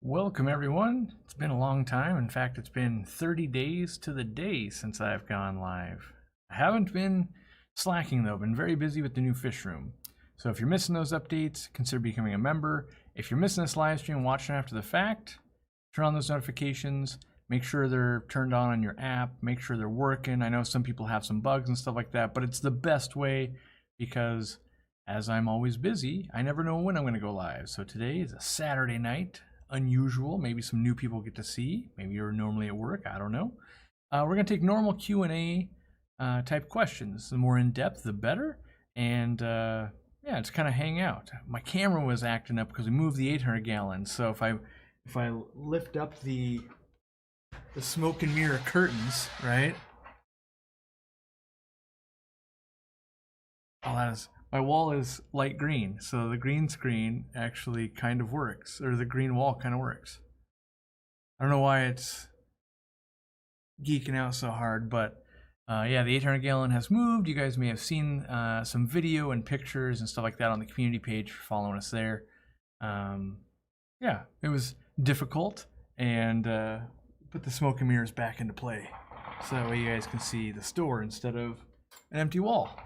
Welcome everyone. It's been a long time. In fact, it's been 30 days to the day since I've gone live. I haven't been slacking though, been very busy with the new fish room. So if you're missing those updates, consider becoming a member. If you're missing this live stream, watching after the fact, turn on those notifications, make sure they're turned on your app, make sure they're working. I know some people have some bugs and stuff like that, but it's the best way because as I'm always busy, I never know when I'm going to go live. So today is a Saturday night. Unusual, maybe some new people get to see. Maybe you're normally at work, I don't know. We're gonna take normal Q&A type questions. The more in depth, the better. And yeah, just kind of hang out. My camera was acting up because we moved the 800 gallons. So if I lift up the smoke and mirror curtains, right? Oh, that is. My wall is light green, so the green screen actually kind of works, or the green wall kind of works. I don't know why it's geeking out so hard, but yeah, the 800 gallon has moved. You guys may have seen some video and pictures and stuff like that on the community page for following us there. Yeah, it was difficult, and put the smoke and mirrors back into play, so that way you guys can see the store instead of an empty wall.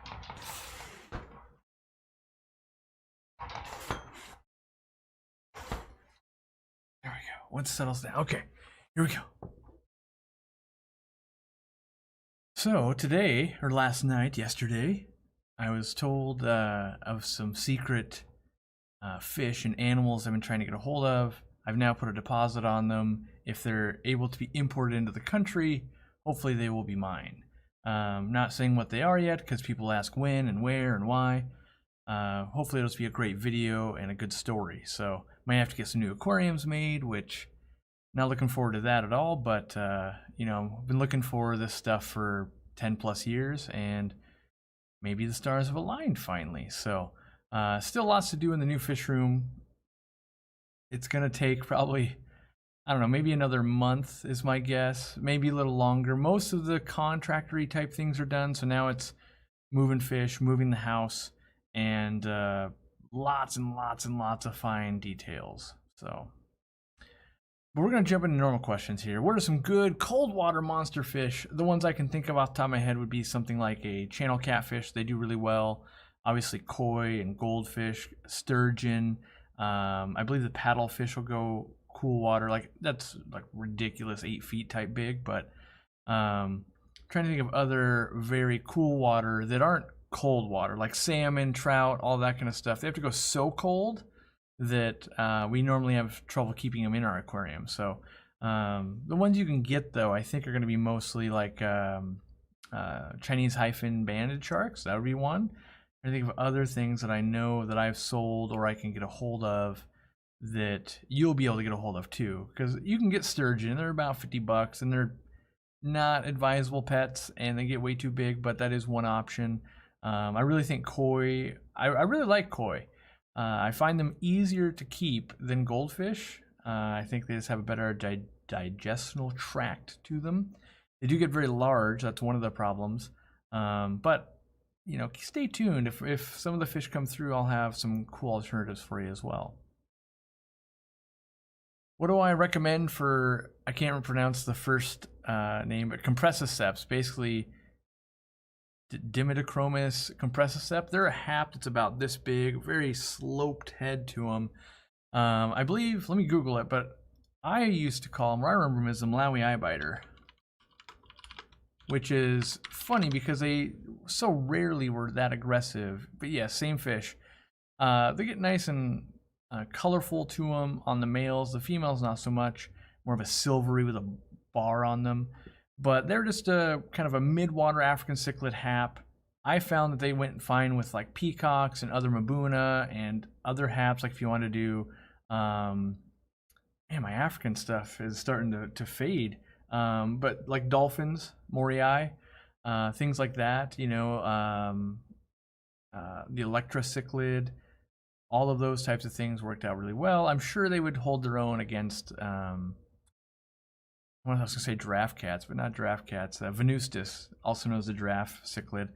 Once it settles down. Okay, here we go. So today, or last night, yesterday, I was told of some secret fish and animals I've been trying to get a hold of. I've now put a deposit on them. If they're able to be imported into the country, hopefully they will be mine. Not saying what they are yet because people ask when and where and why. Hopefully it'll just be a great video and a good story. So might have to get some new aquariums made, which not looking forward to that at all, but you know, I've been looking for this stuff for 10 plus years, and maybe the stars have aligned finally. So still lots to do in the new fish room. It's gonna take probably, I don't know, maybe another month is my guess, maybe a little longer. Most of the contractory type things are done, so now it's moving fish, moving the house, and lots and lots and lots of fine details. So, but we're going to jump into normal questions here. What are some good cold water monster fish? The ones I can think of off the top of my head would be something like a channel catfish. They do really well. Obviously koi and goldfish, sturgeon. I believe the paddlefish will go cool water. Like that's like ridiculous 8 feet type big, but trying to think of other very cool water that aren't cold water, like salmon, trout, all that kind of stuff. They have to go so cold that we normally have trouble keeping them in our aquarium. So the ones you can get though, I think are going to be mostly like Chinese hyphen banded sharks. That would be one. I think of other things that I know that I've sold or I can get a hold of that you'll be able to get a hold of too, because you can get sturgeon. They're about $50 and they're not advisable pets and they get way too big, but that is one option. I really think koi, I really like koi. I find them easier to keep than goldfish. I think they just have a better digestional tract to them. They do get very large, that's one of the problems. But, you know, stay tuned. If some of the fish come through, I'll have some cool alternatives for you as well. What do I recommend for, I can't pronounce the first name, but Compressiceps, basically Dimidiochromis Compressiceps. They're a hap that's about this big, very sloped head to them. I believe, let me Google it, but I used to call them, or I remember them as the Malawi Eyebiter, which is funny because they so rarely were that aggressive. But yeah, same fish. They get nice and colorful to them on the males. The females not so much, more of a silvery with a bar on them. But they're just a kind of a mid-water African cichlid hap. I found that they went fine with like peacocks and other Mabuna and other haps. Like if you want to do, man, my African stuff is starting to fade. But like dolphins, Morii, things like that, you know, the Electra cichlid, all of those types of things worked out really well. I'm sure they would hold their own against, I was going to say giraffe cats, but not giraffe cats. Venustus, also known as the giraffe cichlid.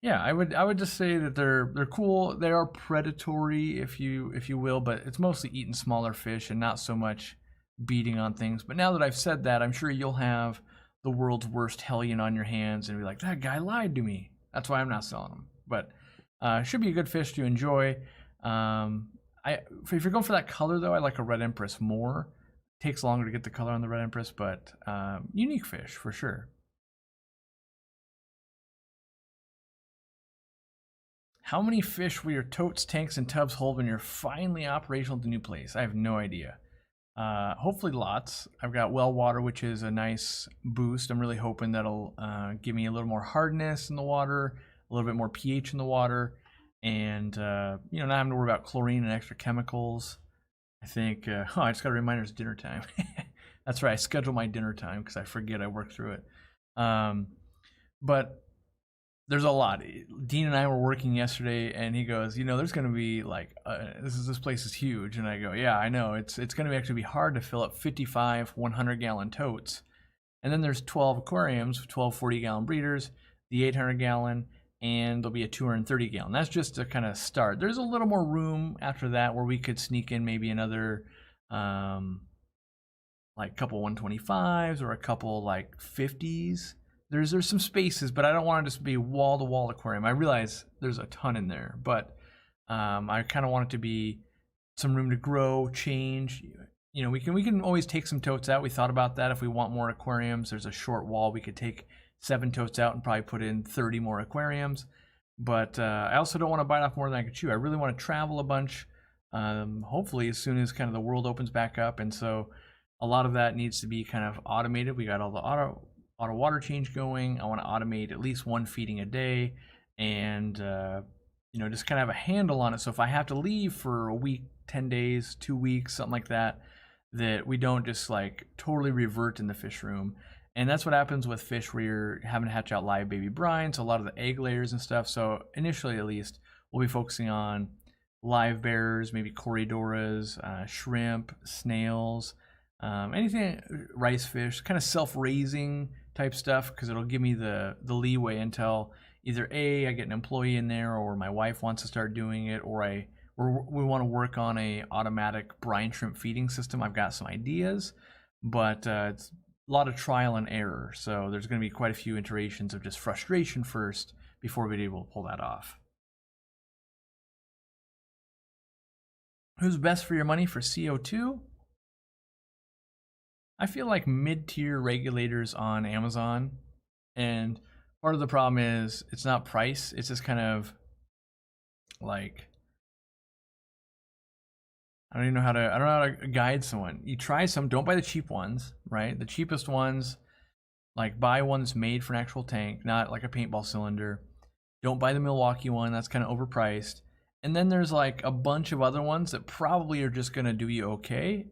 Yeah, I would just say that they're cool. They are predatory, if you will, but it's mostly eating smaller fish and not so much beating on things. But now that I've said that, I'm sure you'll have the world's worst hellion on your hands and be like, that guy lied to me. That's why I'm not selling them. But should be a good fish to enjoy. If you're going for that color though, I like a red empress more. Takes longer to get the color on the red empress, but unique fish for sure. How many fish will your totes, tanks, and tubs hold when you're finally operational at the new place? I have no idea. Hopefully lots. I've got well water, which is a nice boost. I'm really hoping that'll give me a little more hardness in the water, a little bit more pH in the water, and not having to worry about chlorine and extra chemicals. I think, I just got a reminder it's dinner time. That's right, I schedule my dinner time because I forget I work through it. But there's a lot. Dean and I were working yesterday, and he goes, there's going to be like, this place is huge. And I go, yeah, I know. It's going to actually be hard to fill up 55 100-gallon totes. And then there's 12 aquariums, 12 40-gallon breeders, the 800-gallon, and there'll be a 230-gallon. That's just to kind of start. There's a little more room after that where we could sneak in maybe another, like couple 125s or a couple like 50s. There's some spaces, but I don't want it to just be wall-to-wall aquarium. I realize there's a ton in there, but I kind of want it to be some room to grow, change. We can always take some totes out. We thought about that if we want more aquariums. There's a short wall. We could take 7 totes out and probably put in 30 more aquariums. But I also don't want to bite off more than I can chew. I really want to travel a bunch, hopefully as soon as kind of the world opens back up. And so a lot of that needs to be kind of automated. We got all the auto water change going. I want to automate at least 1 feeding a day, and just kind of have a handle on it. So if I have to leave for a week, 10 days, 2 weeks, something like that, that we don't just like totally revert in the fish room. And that's what happens with fish where you're having to hatch out live baby brines, so a lot of the egg layers and stuff. So initially, at least, we'll be focusing on live bearers, maybe corydoras, shrimp, snails, anything, rice fish, kind of self-raising type stuff, because it'll give me the leeway until either I get an employee in there, or my wife wants to start doing it, or we want to work on a automatic brine shrimp feeding system. I've got some ideas, but it's a lot of trial and error. So there's going to be quite a few iterations of just frustration first before we're able to pull that off. Who's best for your money for CO2? I feel like mid-tier regulators on Amazon, and part of the problem is it's not price, it's just kind of like, I don't know how to guide someone. You try some, don't buy the cheap ones, right? The cheapest ones, like buy one that's made for an actual tank, not like a paintball cylinder. Don't buy the Milwaukee one, that's kind of overpriced. And then there's like a bunch of other ones that probably are just gonna do you okay.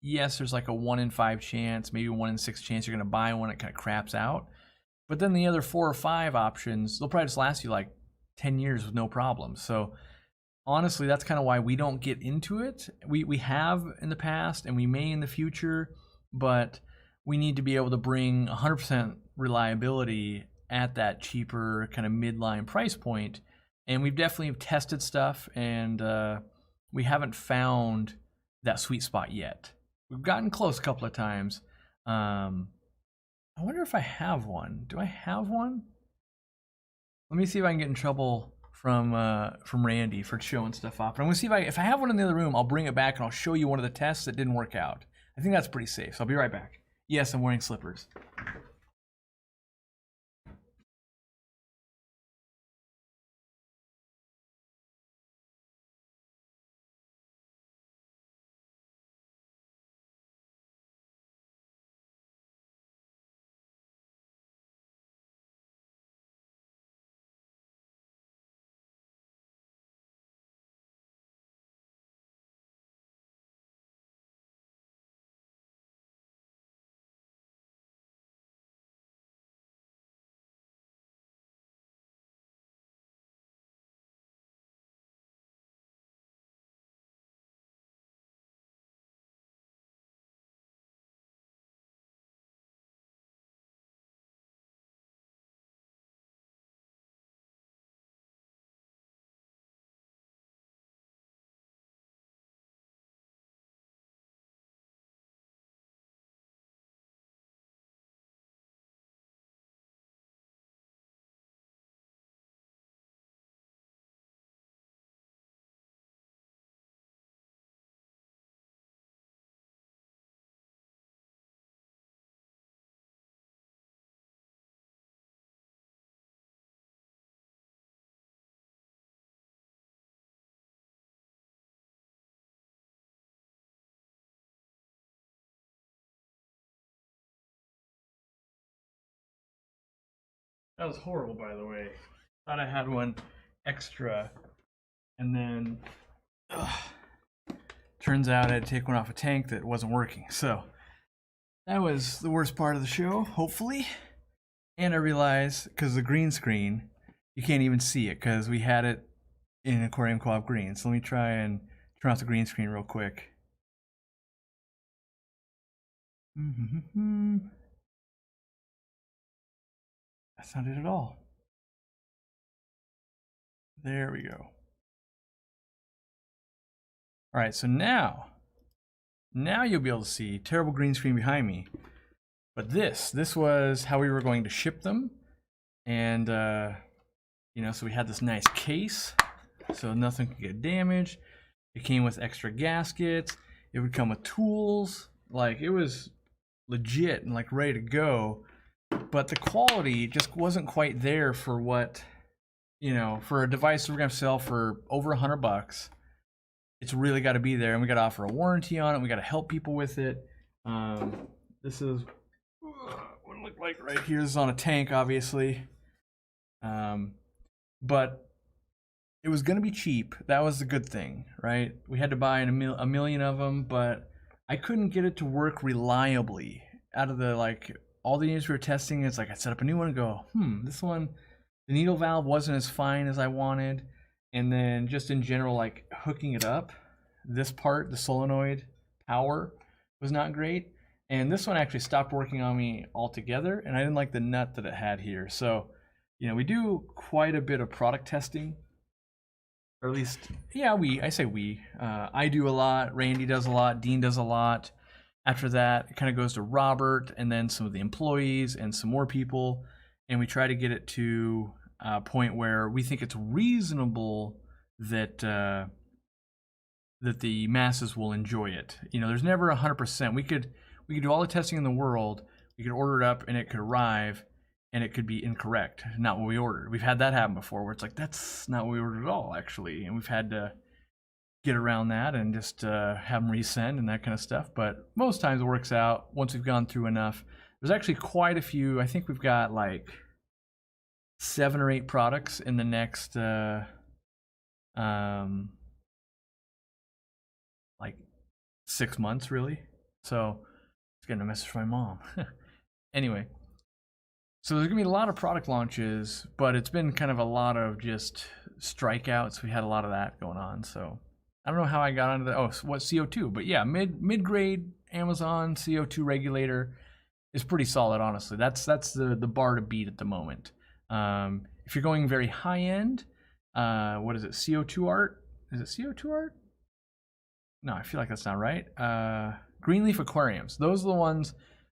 Yes, there's like a 1 in 5 chance, maybe 1 in 6 chance you're gonna buy one that kind of craps out. But then the other 4 or 5 options, they'll probably just last you like 10 years with no problem. So honestly, that's kind of why we don't get into it. We have in the past, and we may in the future, but we need to be able to bring 100% reliability at that cheaper kind of midline price point. And we've definitely tested stuff, and we haven't found that sweet spot yet. We've gotten close a couple of times. I wonder if I have one. Do I have one? Let me see if I can get in trouble from Randy for showing stuff off. But I'm gonna see if I have one in the other room. I'll bring it back and I'll show you one of the tests that didn't work out. I think that's pretty safe. So I'll be right back. Yes, I'm wearing slippers. That was horrible, by the way. Thought I had one extra, and then turns out I had to take one off a tank that wasn't working. So that was the worst part of the show, hopefully. And I realized, because the green screen, you can't even see it because we had it in Aquarium Co-op green. So let me try and turn off the green screen real quick. That's not it at all. There we go. All right, so now you'll be able to see terrible green screen behind me. But this was how we were going to ship them. And, you know, so we had this nice case so nothing could get damaged. It came with extra gaskets. It would come with tools. Like, it was legit and like ready to go. But the quality just wasn't quite there for what, you know, for a device we're going to sell for over $100. It's really got to be there, and we got to offer a warranty on it. We got to help people with it. This is what it looked like right here. This is on a tank, obviously. But it was going to be cheap. That was the good thing, right? We had to buy a million of them, but I couldn't get it to work reliably. Out of the, like, all the units we were testing, it's like I set up a new one and go, this one, the needle valve wasn't as fine as I wanted. And then just in general, like hooking it up, this part, the solenoid power was not great. And this one actually stopped working on me altogether, and I didn't like the nut that it had here. So, you know, we do quite a bit of product testing. Or at least, yeah, I say we. I do a lot, Randy does a lot, Dean does a lot. After that, it kind of goes to Robert and then some of the employees and some more people. And we try to get it to a point where we think it's reasonable that that the masses will enjoy it. You know, there's never 100%. We could do all the testing in the world. We could order it up and it could arrive and it could be incorrect, not what we ordered. We've had that happen before where it's like, that's not what we ordered at all, actually. And we've had to get around that and just have them resend and that kind of stuff. But most times it works out once we've gone through enough. There's actually quite a few. I think we've got like 7 or 8 products in the next like 6 months, really. So it's getting a message from my mom. Anyway, so there's gonna be a lot of product launches, but it's been kind of a lot of just strikeouts. We had a lot of that going on. So I don't know how I got onto that. Oh, what, CO2? But yeah, mid-grade Amazon CO2 regulator is pretty solid, honestly. That's the bar to beat at the moment. If you're going very high end, what is it? CO2 art? Is it CO2 art? No, I feel like that's not right. Greenleaf aquariums. Those are the ones.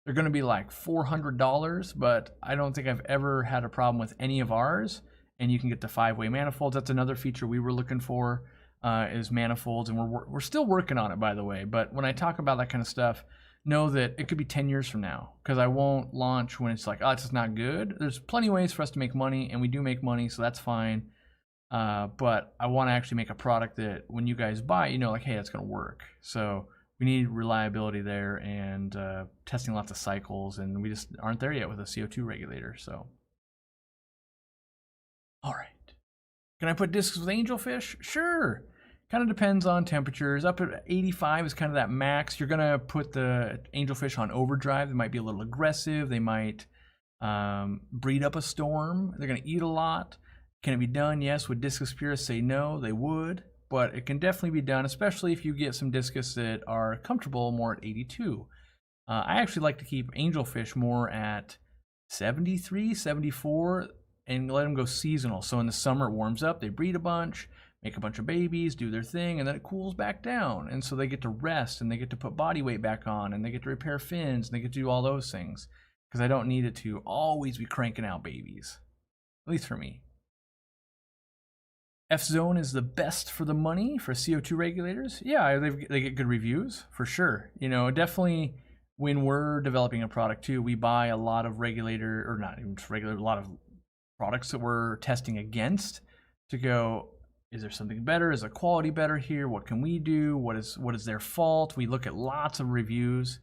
They're going to be like $400, but I don't think I've ever had a problem with any of ours. And you can get the 5-way manifolds. That's another feature we were looking for, is manifolds, and we're still working on it, by the way. But when I talk about that kind of stuff, know that it could be 10 years from now, because I won't launch when it's like, oh, it's just not good. There's plenty of ways for us to make money, and we do make money, so that's fine. But I want to actually make a product that when you guys buy, you know, like, hey, that's going to work. So we need reliability there, and testing lots of cycles, and we just aren't there yet with a CO2 regulator. So, all right. Can I put discs with angelfish? Sure. Kind of depends on temperatures. Up at 85 is kind of that max. You're going to put the angelfish on overdrive. They might be a little aggressive. They might breed up a storm. They're going to eat a lot. Can it be done? Yes. Would Discus purists say no? They would. But it can definitely be done, especially if you get some discus that are comfortable more at 82. I actually like to keep angelfish more at 73, 74, and let them go seasonal. So in the summer it warms up, they breed a bunch, make a bunch of babies, do their thing, and then it cools back down. And so they get to rest, and they get to put body weight back on, and they get to repair fins, and they get to do all those things. Because I don't need it to always be cranking out babies. At least for me. F-Zone is the best for the money for CO2 regulators. Yeah, they get good reviews, for sure. You know, definitely when we're developing a product too, we buy a lot of regulator, or not even regulator, a lot of products that we're testing against to go, is there something better? Is the quality better here? What can we do? What is their fault? We look at lots of reviews.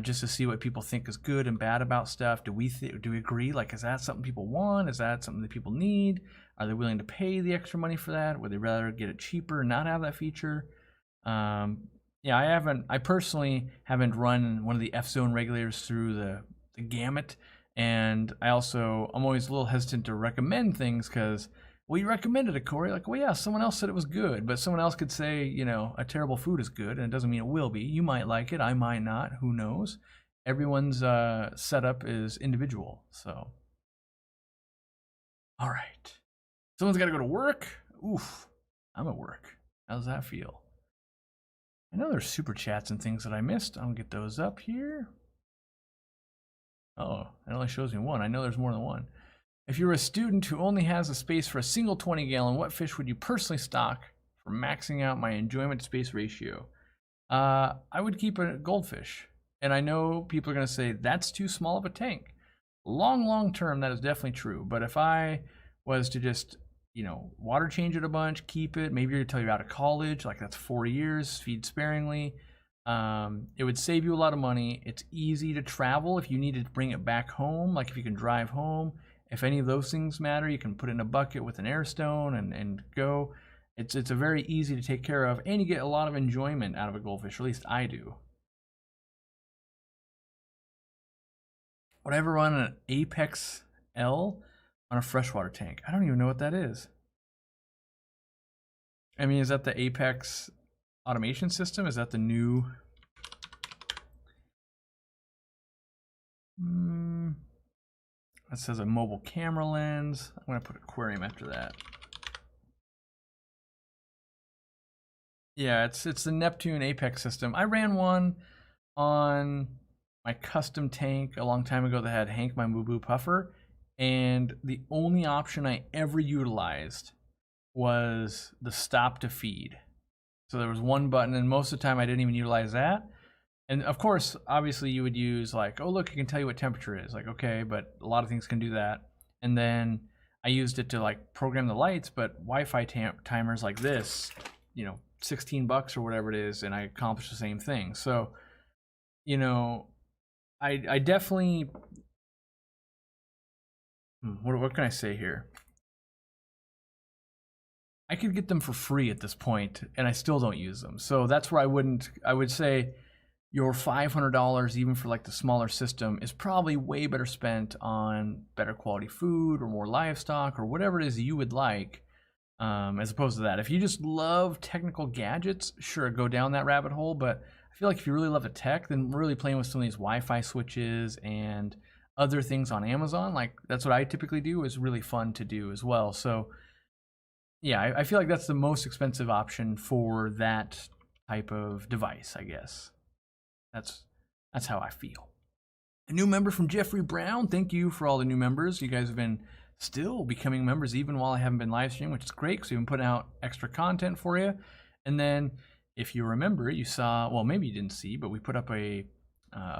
just to see what people think is good and bad about stuff. Do we agree? Like, is that something people want? Is that something that people need? Are they willing to pay the extra money for that? Would they rather get it cheaper and not have that feature? Yeah, I personally haven't run one of the F-zone regulators through the gamut, and I'm always a little hesitant to recommend things because, well, you recommended it, Corey. Like, well, yeah, someone else said it was good, but someone else could say, you know, a terrible food is good, and it doesn't mean it will be. You might like it, I might not. Who knows? Everyone's setup is individual. So, all right, someone's got to go to work. Oof, I'm at work. How does that feel? I know there's super chats and things that I missed. I'll get those up here. Oh, it only shows me one. I know there's more than one. If you're a student who only has a space for a single 20-gallon, what fish would you personally stock for maxing out my enjoyment to space ratio? I would keep a goldfish. And I know people are going to say, that's too small of a tank. Long term, that is definitely true. But if I was to just, you know, water change it a bunch, keep it, maybe you're until you're out of college, like that's 4 years, feed sparingly. It would save you a lot of money. It's easy to travel if you need to bring it back home, like if you can drive home. If any of those things matter, you can put it in a bucket with an air stone and go. It's a very easy to take care of, and you get a lot of enjoyment out of a goldfish, or at least I do. Would I ever run an Apex L on a freshwater tank? I don't even know what that is. I mean, is that the Apex automation system? Is that the new? That says a mobile camera lens. I'm gonna put aquarium after that. Yeah, it's the Neptune Apex system. I ran one on my custom tank a long time ago that had Hank, my Moo Boo puffer, and the only option I ever utilized was the stop to feed. So there was one button, and most of the time I didn't even utilize that. And of course, obviously you would use like, oh look, it can tell you what temperature it is. Like, okay, but a lot of things can do that. And then I used it to like program the lights, but Wi-Fi timers like this, you know, $16 or whatever it is, and I accomplished the same thing. So, you know, I definitely, what can I say here? I could get them for free at this point, and I still don't use them. So that's where I would say your $500, even for like the smaller system, is probably way better spent on better quality food or more livestock or whatever it is you would like, as opposed to that. If you just love technical gadgets, sure, go down that rabbit hole. But I feel like if you really love the tech, then really playing with some of these Wi-Fi switches and other things on Amazon, like that's what I typically do, is really fun to do as well. So yeah, I feel like that's the most expensive option for that type of device, I guess. That's how I feel. A new member from Jeffrey Brown. Thank you for all the new members. You guys have been still becoming members even while I haven't been live streaming, which is great because we've been putting out extra content for you. And then if you remember, you saw, well, maybe you didn't see, but we put up a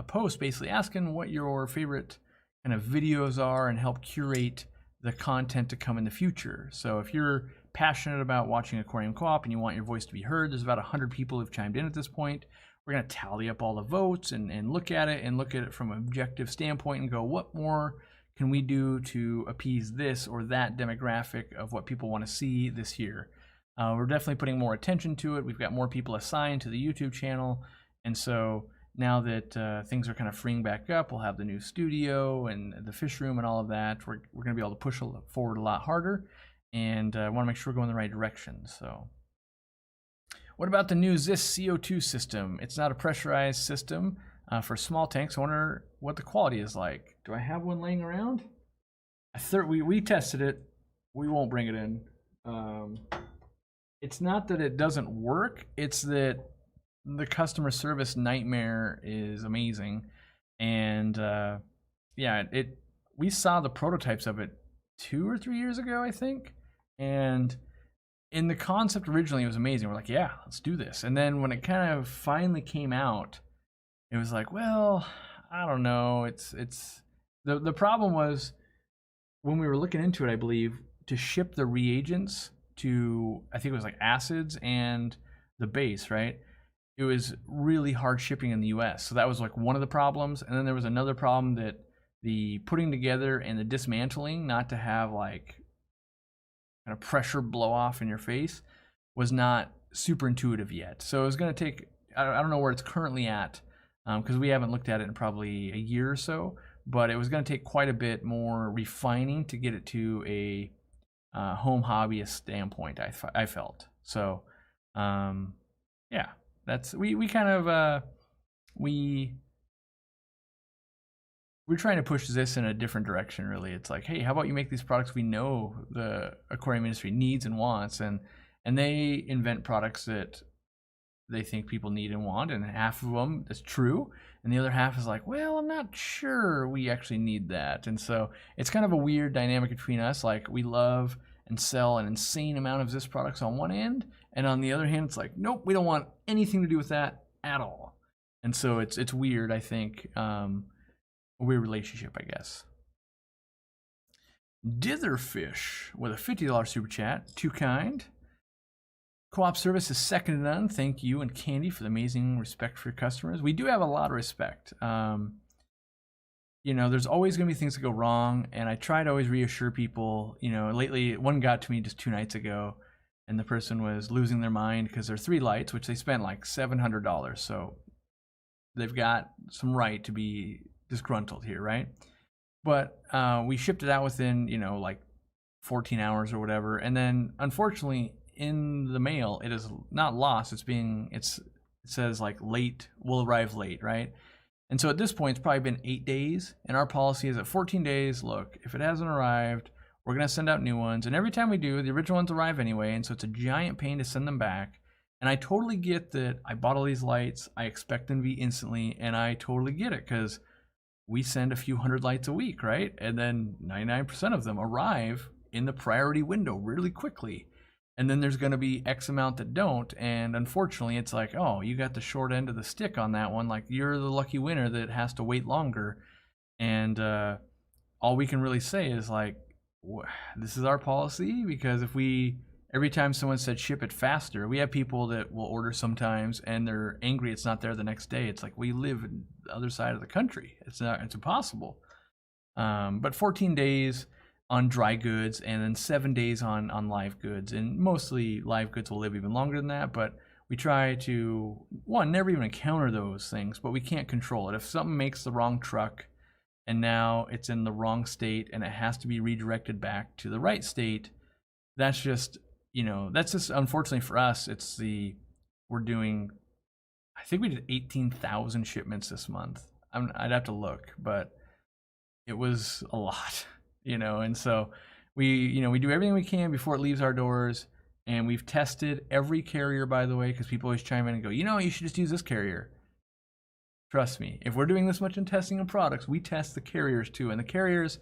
post basically asking what your favorite kind of videos are and help curate the content to come in the future. So if you're passionate about watching Aquarium Co-op and you want your voice to be heard, there's about 100 people who've chimed in at this point. We're going to tally up all the votes and look at it from an objective standpoint and go, what more can we do to appease this or that demographic of what people want to see this year? We're definitely putting more attention to it. We've got more people assigned to the YouTube channel. And so now that things are kind of freeing back up, we'll have the new studio and the fish room and all of that. We're going to be able to push forward a lot harder, and want to make sure we're going in the right direction. So what about the new Ziss CO2 system? It's not a pressurized system for small tanks. I wonder what the quality is like. Do I have one laying around? We tested it. We won't bring it in. It's not that it doesn't work. It's that the customer service nightmare is amazing. And yeah, we saw the prototypes of it 2 or 3 years ago, I think. And in the concept originally, it was amazing. We're like, yeah, let's do this. And then when it kind of finally came out, it was like, well, I don't know. It's the problem was when we were looking into it, I believe, to ship the reagents to, I think it was like acids and the base, right? it was really hard shipping in the US. So that was like one of the problems. And then there was another problem that the putting together and the dismantling, not to have like kind of pressure blow off in your face, was not super intuitive yet. So it was going to take, I don't know where it's currently at, because we haven't looked at it in probably a year or so, but it was going to take quite a bit more refining to get it to a home hobbyist standpoint, I felt. So yeah, that's we kind of we're trying to push this in a different direction, really. It's like, hey, how about you make these products we know the aquarium industry needs and wants, and they invent products that they think people need and want, and half of them is true, and the other half is like, well, I'm not sure we actually need that. And so it's kind of a weird dynamic between us. Like, we love and sell an insane amount of Ziss products on one end, and on the other hand, it's like, nope, we don't want anything to do with that at all. And so it's weird, I think. A weird relationship, I guess. Ditherfish with a $50 super chat. Too kind. Co-op service is second to none. Thank you and Candy for the amazing respect for your customers. We do have a lot of respect. You know, there's always going to be things that go wrong, and I try to always reassure people. You know, lately, one got to me just 2 nights ago, and the person was losing their mind because their 3 lights, which they spent like $700, so they've got some right to be disgruntled here, right? But we shipped it out within, you know, like 14 hours or whatever, and then unfortunately in the mail it is not lost, it says like late, will arrive late, right? And so at this point it's probably been 8 days, and our policy is at 14 days, look, if it hasn't arrived, we're gonna send out new ones, and every time we do, the original ones arrive anyway, and so it's a giant pain to send them back. And I totally get that I bought all these lights, I expect them to be instantly, and I totally get it, because we send a few hundred lights a week, right? And then 99% of them arrive in the priority window really quickly. And then there's going to be X amount that don't. And unfortunately, it's like, oh, you got the short end of the stick on that one. Like, you're the lucky winner that has to wait longer. And all we can really say is like, this is our policy, because if every time someone said ship it faster, we have people that will order sometimes and they're angry it's not there the next day. It's like, we live in the other side of the country. It's impossible. But 14 days on dry goods, and then 7 days on live goods. And mostly live goods will live even longer than that, but we try to, one, never even encounter those things, but we can't control it. If something makes the wrong truck and now it's in the wrong state and it has to be redirected back to the right state, that's just, you know, that's just, unfortunately for us, we're doing, I think we did 18,000 shipments this month. I'd have to look, but it was a lot, you know. And so we do everything we can before it leaves our doors, and we've tested every carrier, by the way, because people always chime in and go, you know, you should just use this carrier. Trust me, if we're doing this much in testing of products, we test the carriers too. And the carriers,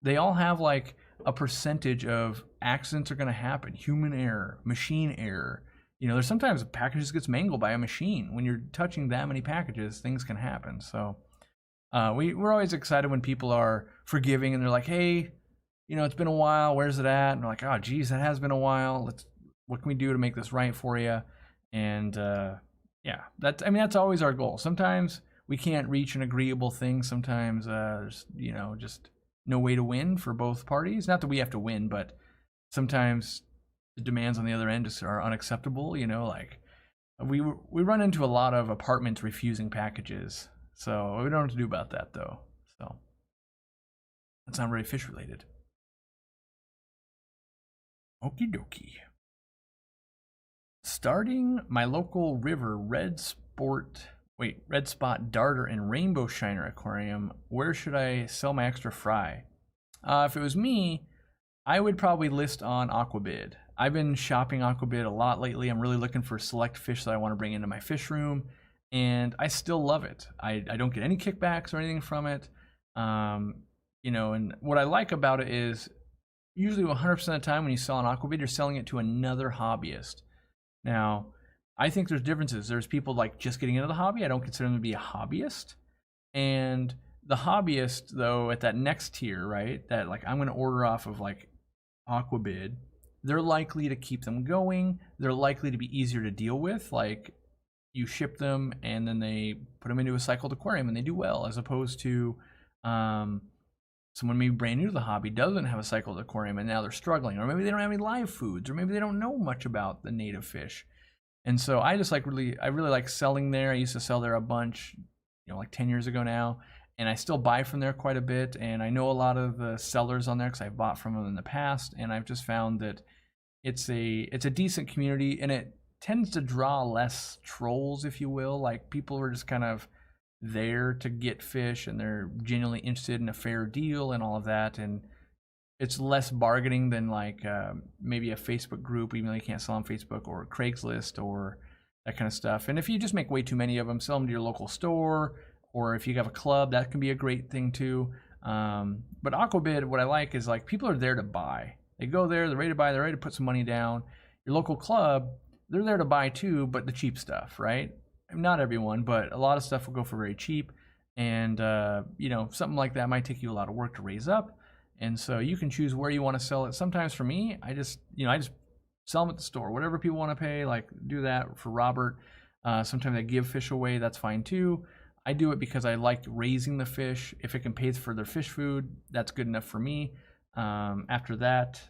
they all have like a percentage of accidents are going to happen. Human error, machine error. You know, there's sometimes packages gets mangled by a machine. When you're touching that many packages, things can happen. So we're always excited when people are forgiving and they're like, hey, you know, it's been a while, where's it at? And we're like, oh geez, that has been a while. What can we do to make this right for you? And yeah, that's always our goal. Sometimes we can't reach an agreeable thing. Sometimes there's, you know, just no way to win for both parties. Not that we have to win, but sometimes the demands on the other end just are unacceptable. You know, like we run into a lot of apartments refusing packages, so we don't know what to do about that though. So that's not very fish related. Okie dokie. Starting my local river red spot darter and rainbow shiner aquarium, where should I sell my extra fry? If it was me, I would probably list on AquaBid. I've been shopping AquaBid a lot lately. I'm really looking for select fish that I want to bring into my fish room, and I still love it. I don't get any kickbacks or anything from it. You know, and what I like about it is usually 100% of the time when you sell on AquaBid, you're selling it to another hobbyist. Now, I think there's differences. There's people like just getting into the hobby. I don't consider them to be a hobbyist. And the hobbyist, though, at that next tier, right, that like I'm going to order off of like AquaBid, they're likely to keep them going. They're likely to be easier to deal with. Like, you ship them and then they put them into a cycled aquarium and they do well, as opposed to someone maybe brand new to the hobby doesn't have a cycled aquarium and now they're struggling, or maybe they don't have any live foods, or maybe they don't know much about the native fish. And so I just I really like selling there. I used to sell there a bunch, like 10 years ago now, and I still buy from there quite a bit. And I know a lot of the sellers on there because I've bought from them in the past, and I've just found that it's a decent community, and it tends to draw less trolls, if you will. Like, people are just kind of there to get fish, and they're genuinely interested in a fair deal and all of that. And it's less bargaining than like maybe a Facebook group, even though you can't sell on Facebook, or Craigslist or that kind of stuff. And if you just make way too many of them, sell them to your local store, or if you have a club, that can be a great thing too. But AquaBid, what I like is, like, people are there to buy. They go there, they're ready to buy, they're ready to put some money down. Your local club, they're there to buy too, but the cheap stuff, right? Not everyone, but a lot of stuff will go for very cheap. And, something like that might take you a lot of work to raise up. And so you can choose where you want to sell it. Sometimes for me, I just sell them at the store. Whatever people want to pay, like, do that for Robert. Sometimes I give fish away. That's fine too. I do it because I like raising the fish. If it can pay for their fish food, that's good enough for me. After that,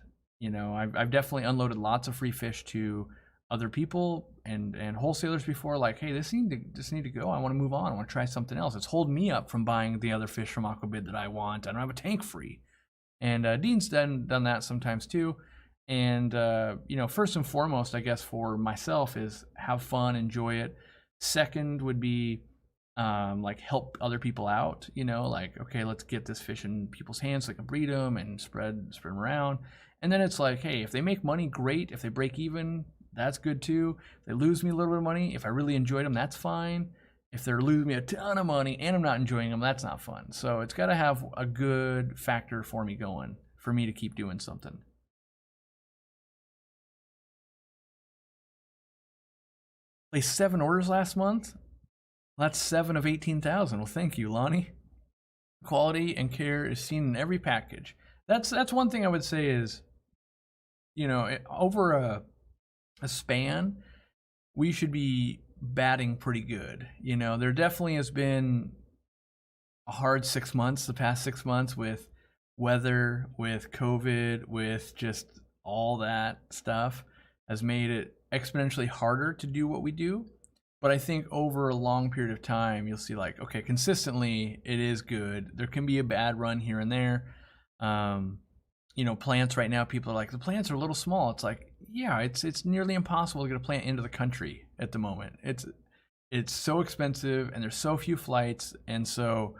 I've definitely unloaded lots of free fish to other people and wholesalers before, like, hey, this need to go. I want to move on. I want to try something else. It's holding me up from buying the other fish from AquaBid that I want. I don't have a tank free. And Dean's done that sometimes too. And first and foremost, I guess, for myself is have fun, enjoy it. Second would be like, help other people out. Like, okay, let's get this fish in people's hands so they can breed them and spread them around. And then it's like, hey, if they make money, great. If they break even, that's good too. If they lose me a little bit of money, if I really enjoyed them, that's fine. If they're losing me a ton of money and I'm not enjoying them, that's not fun. So it's got to have a good factor for me going, for me to keep doing something. Placed 7 orders last month. That's 7 of 18,000. Well, thank you, Lonnie. Quality and care is seen in every package. That's one thing I would say is, over a span, we should be batting pretty good. There definitely has been a hard 6 months, the past 6 months, with weather, with COVID, with just all that stuff has made it exponentially harder to do what we do. But I think over a long period of time, you'll see, like, okay, consistently it is good. There can be a bad run here and there. Plants right now, people are like, the plants are a little small. It's like, yeah, it's nearly impossible to get a plant into the country at the moment. It's so expensive and there's so few flights, and so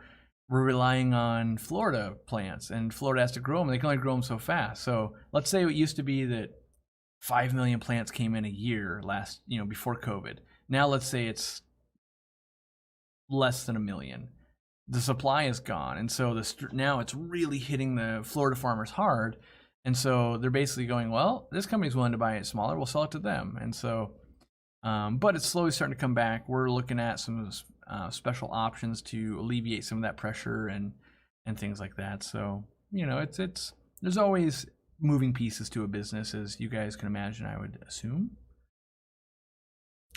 we're relying on Florida plants, and Florida has to grow them, and they can only grow them so fast. So let's say it used to be that 5 million plants came in a year before COVID. Now let's say it's less than 1 million. The supply is gone, and so now it's really hitting the Florida farmers hard. And so they're basically going, well, this company's willing to buy it smaller, we'll sell it to them. And so, but it's slowly starting to come back. We're looking at some special options to alleviate some of that pressure and things like that. So, there's always moving pieces to a business, as you guys can imagine, I would assume.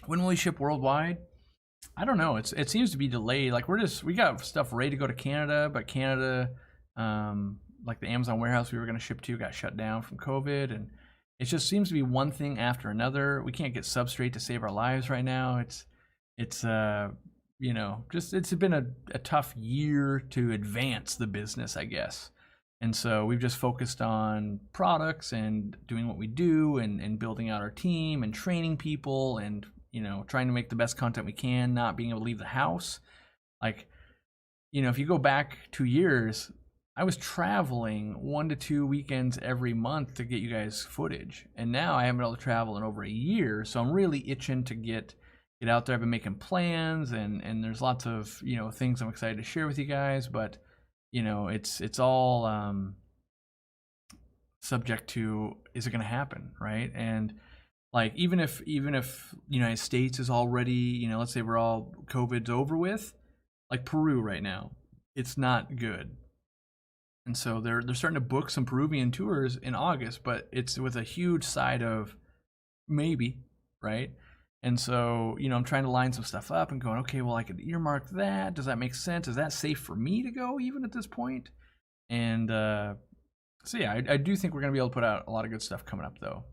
When will we ship worldwide? I don't know. It seems to be delayed. Like, we got stuff ready to go to Canada, but Canada, like the Amazon warehouse we were going to ship to, got shut down from COVID, and it just seems to be one thing after another. We can't get substrate to save our lives right now. It's been a tough year to advance the business, I guess. And so we've just focused on products and doing what we do, and building out our team and training people, and trying to make the best content we can, not being able to leave the house. Like, if you go back 2 years, I was traveling 1 to 2 weekends every month to get you guys footage. And now I haven't been able to travel in over a year, so I'm really itching to get out there. I've been making plans, and there's lots of, things I'm excited to share with you guys, but it's all subject to, is it going to happen, right? And like, even if United States is already, let's say we're all COVID's over with, like Peru right now, it's not good. And so they're starting to book some Peruvian tours in August, but it's with a huge side of maybe, right? And so, I'm trying to line some stuff up and going, okay, well, I could earmark that. Does that make sense? Is that safe for me to go even at this point? And so, yeah, I do think we're going to be able to put out a lot of good stuff coming up, though.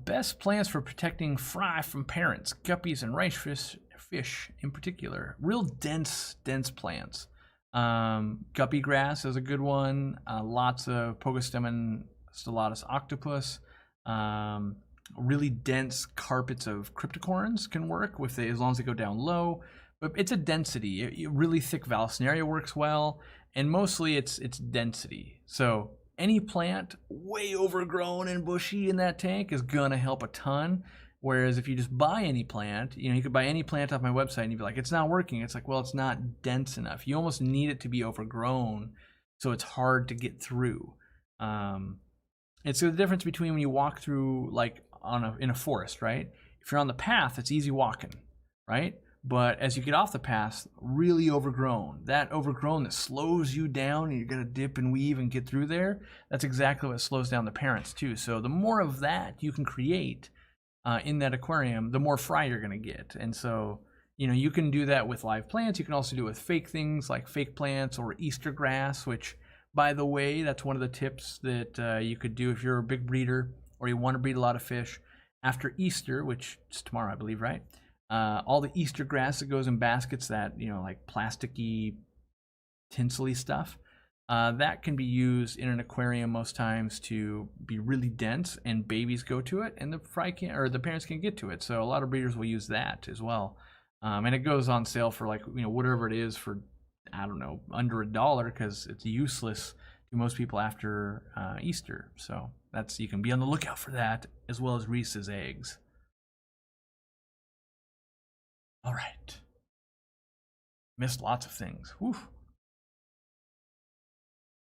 Best plans for protecting fry from parents, guppies, and rice fish in particular. Real dense plants. Guppy grass is a good one. Lots of Pogostemon stellatus octopus. Really dense carpets of cryptocorns can work with it as long as they go down low. But it's a density. Really thick Vallisneria works well, and mostly it's density. So any plant way overgrown and bushy in that tank is gonna help a ton. Whereas if you just buy any plant, you could buy any plant off my website and you'd be like, it's not working. It's like, well, it's not dense enough. You almost need it to be overgrown, so it's hard to get through. It's the difference between when you walk through like in a forest, right? If you're on the path, it's easy walking, right? But as you get off the path, really overgrown. That overgrown that slows you down and you're gonna dip and weave and get through there, that's exactly what slows down the parents too. So the more of that you can create in that aquarium, the more fry you're gonna get. And so, you can do that with live plants. You can also do it with fake things like fake plants or Easter grass, which, by the way, that's one of the tips that you could do if you're a big breeder or you want to breed a lot of fish. After Easter, which is tomorrow, I believe, right? All the Easter grass that goes in baskets, that, like plasticky, tinsely stuff, that can be used in an aquarium most times to be really dense, and babies go to it, and the parents can get to it. So a lot of breeders will use that as well. And it goes on sale for like, whatever it is, for, I don't know, under $1, because it's useless to most people after Easter. So you can be on the lookout for that, as well as Reese's eggs. All right. Missed lots of things. Whew.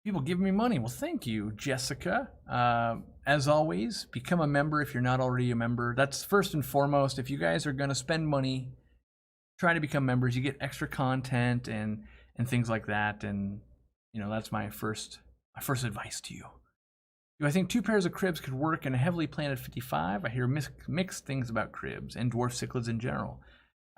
People giving me money. Well, thank you, Jessica. As always, become a member if you're not already a member. That's first and foremost. If you guys are going to spend money, try to become members. You get extra content and things like that. And, that's my first advice to you. Do I think 2 pairs of cribs could work in a heavily planted 55? I hear mixed things about cribs and dwarf cichlids in general.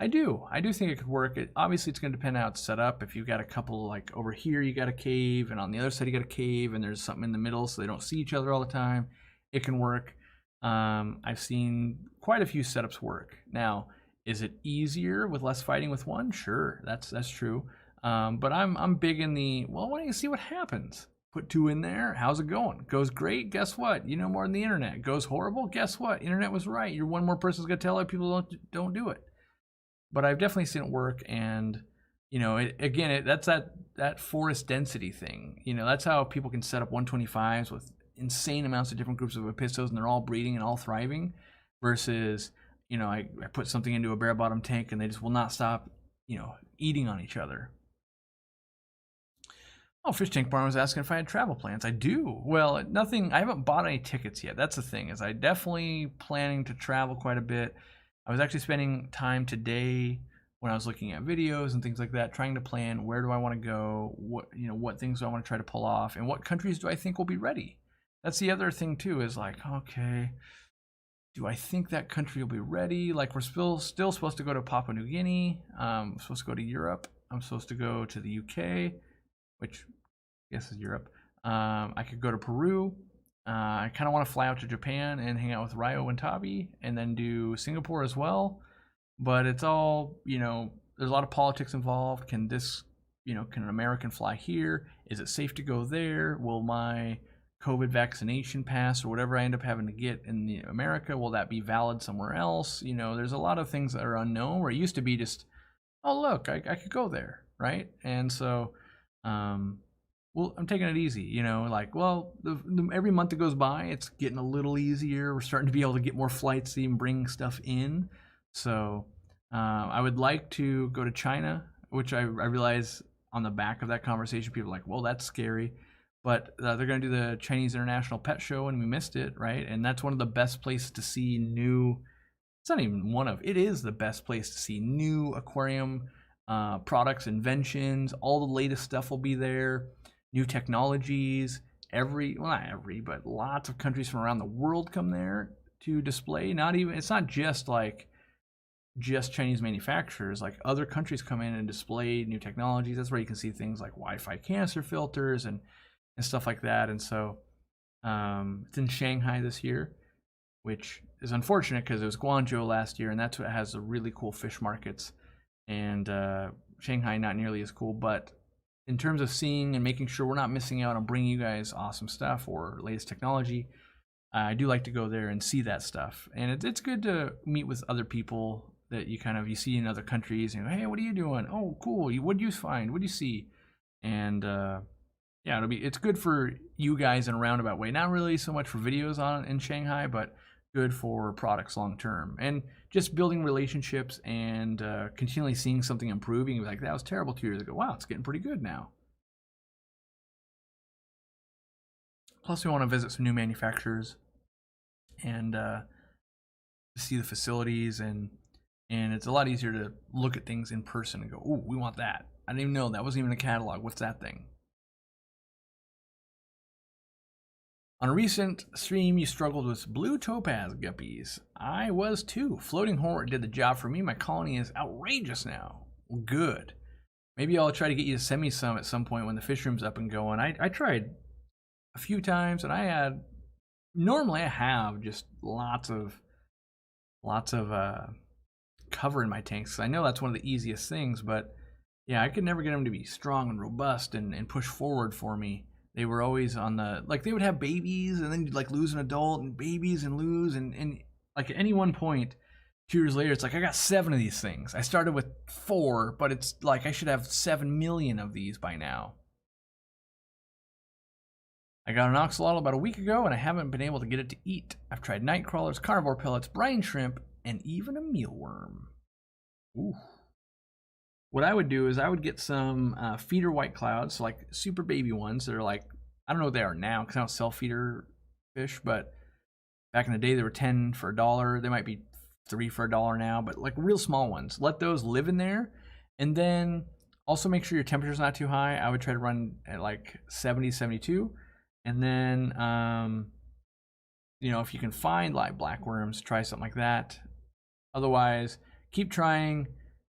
I do think it could work. Obviously, it's going to depend on how it's set up. If you've got a couple, like over here, you got a cave, and on the other side, you got a cave, and there's something in the middle so they don't see each other all the time, it can work. I've seen quite a few setups work. Now, is it easier with less fighting with one? Sure, that's true. But I'm big in why don't you see what happens? Put 2 in there. How's it going? Goes great. Guess what? You know more than the internet. Goes horrible. Guess what? Internet was right. You're one more person's gonna tell other people don't do it. But I've definitely seen it work, and that's that forest density thing. That's how people can set up 125s with insane amounts of different groups of epistos, and they're all breeding and all thriving. Versus, I put something into a bare bottom tank, and they just will not stop, eating on each other. Oh, Fish Tank Barn was asking if I had travel plans. I do. Well, nothing. I haven't bought any tickets yet. That's the thing. Is I definitely planning to travel quite a bit. I was actually spending time today when I was looking at videos and things like that, trying to plan where do I want to go, what things do I want to try to pull off, and what countries do I think will be ready. That's the other thing too, is like, okay, do I think that country will be ready? Like, we're still supposed to go to Papua New Guinea. I'm supposed to go to Europe. I'm supposed to go to the UK, which I guess is Europe. I could go to Peru. I kind of want to fly out to Japan and hang out with Ryo and Tabi, and then do Singapore as well. But it's all, there's a lot of politics involved. Can an American fly here? Is it safe to go there? Will my COVID vaccination pass or whatever I end up having to get in America, will that be valid somewhere else? There's a lot of things that are unknown, where it used to be just, oh, look, I could go there, right? And so, well, I'm taking it easy, every month that goes by, it's getting a little easier. We're starting to be able to get more flights to even bring stuff in. So I would like to go to China, which I realize on the back of that conversation, people are like, well, that's scary. But they're going to do the Chinese International Pet Show, and we missed it, right? And that's one of the best places to see it is the best place to see new aquarium products, inventions. All the latest stuff will be there. New technologies, but lots of countries from around the world come there. to display. It's not just like just Chinese manufacturers. Like other countries come in and display new technologies. That's where you can see things like Wi-Fi cancer filters and stuff like that. And so it's in Shanghai this year, which is unfortunate because it was Guangzhou last year, and that's what has the really cool fish markets. And Shanghai not nearly as cool, but in terms of seeing and making sure we're not missing out on bringing you guys awesome stuff or latest technology, I do like to go there and see that stuff. And it's good to meet with other people that you see in other countries. You know, hey, what are you doing? Oh, cool. What did you find? What do you see? And yeah, it's good for you guys in a roundabout way. Not really so much for videos in Shanghai, but good for products long term. And just building relationships and continually seeing something improving. You're like, that was terrible 2 years ago. Wow, it's getting pretty good now. Plus, we want to visit some new manufacturers and see the facilities, and it's a lot easier to look at things in person and go, "Ooh, we want that. I didn't even know that wasn't even a catalog. What's that thing?" On a recent stream, you struggled with blue topaz guppies. I was too. Floating Hornet did the job for me. My colony is outrageous now. Good. Maybe I'll try to get you to send me some at some point when the fish room's up and going. I tried a few times, and normally I have just lots of cover in my tanks. I know that's one of the easiest things, but yeah, I could never get them to be strong and robust and push forward for me. They were always on they would have babies and then you'd like lose an adult and babies and lose. And like at any one point, 2 years later, it's like I got 7 of these things. I started with 4, but it's like I should have 7 million of these by now. I got an oxalotl about a week ago and I haven't been able to get it to eat. I've tried night crawlers, carnivore pellets, brine shrimp, and even a mealworm. Ooh. What I would do is I would get some feeder white clouds, so like super baby ones that are like, I don't know what they are now because I don't sell feeder fish, but back in the day they were 10 for $1. They might be 3 for $1 now, but like real small ones. Let those live in there, and then also make sure your temperature's not too high. I would try to run at like 70, 72, and then if you can find live blackworms, try something like that. Otherwise, keep trying.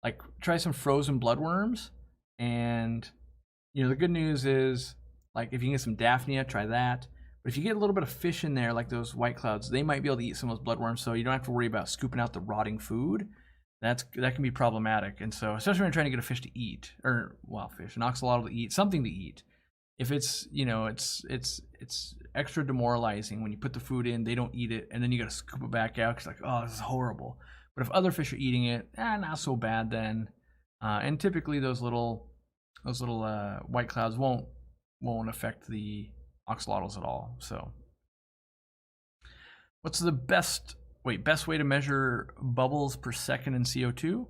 Like try some frozen bloodworms, and the good news is like if you can get some Daphnia, try that. But if you get a little bit of fish in there, like those white clouds, they might be able to eat some of those bloodworms, so you don't have to worry about scooping out the rotting food. That can be problematic, and so especially when you're trying to get a fish to eat, or an oxalotl to eat, something to eat. If it's it's extra demoralizing when you put the food in, they don't eat it, and then you got to scoop it back out because like, oh, this is horrible. But if other fish are eating it, not so bad then. And typically those little white clouds won't affect the oxalotls at all. So, what's the best way to measure bubbles per second in CO2?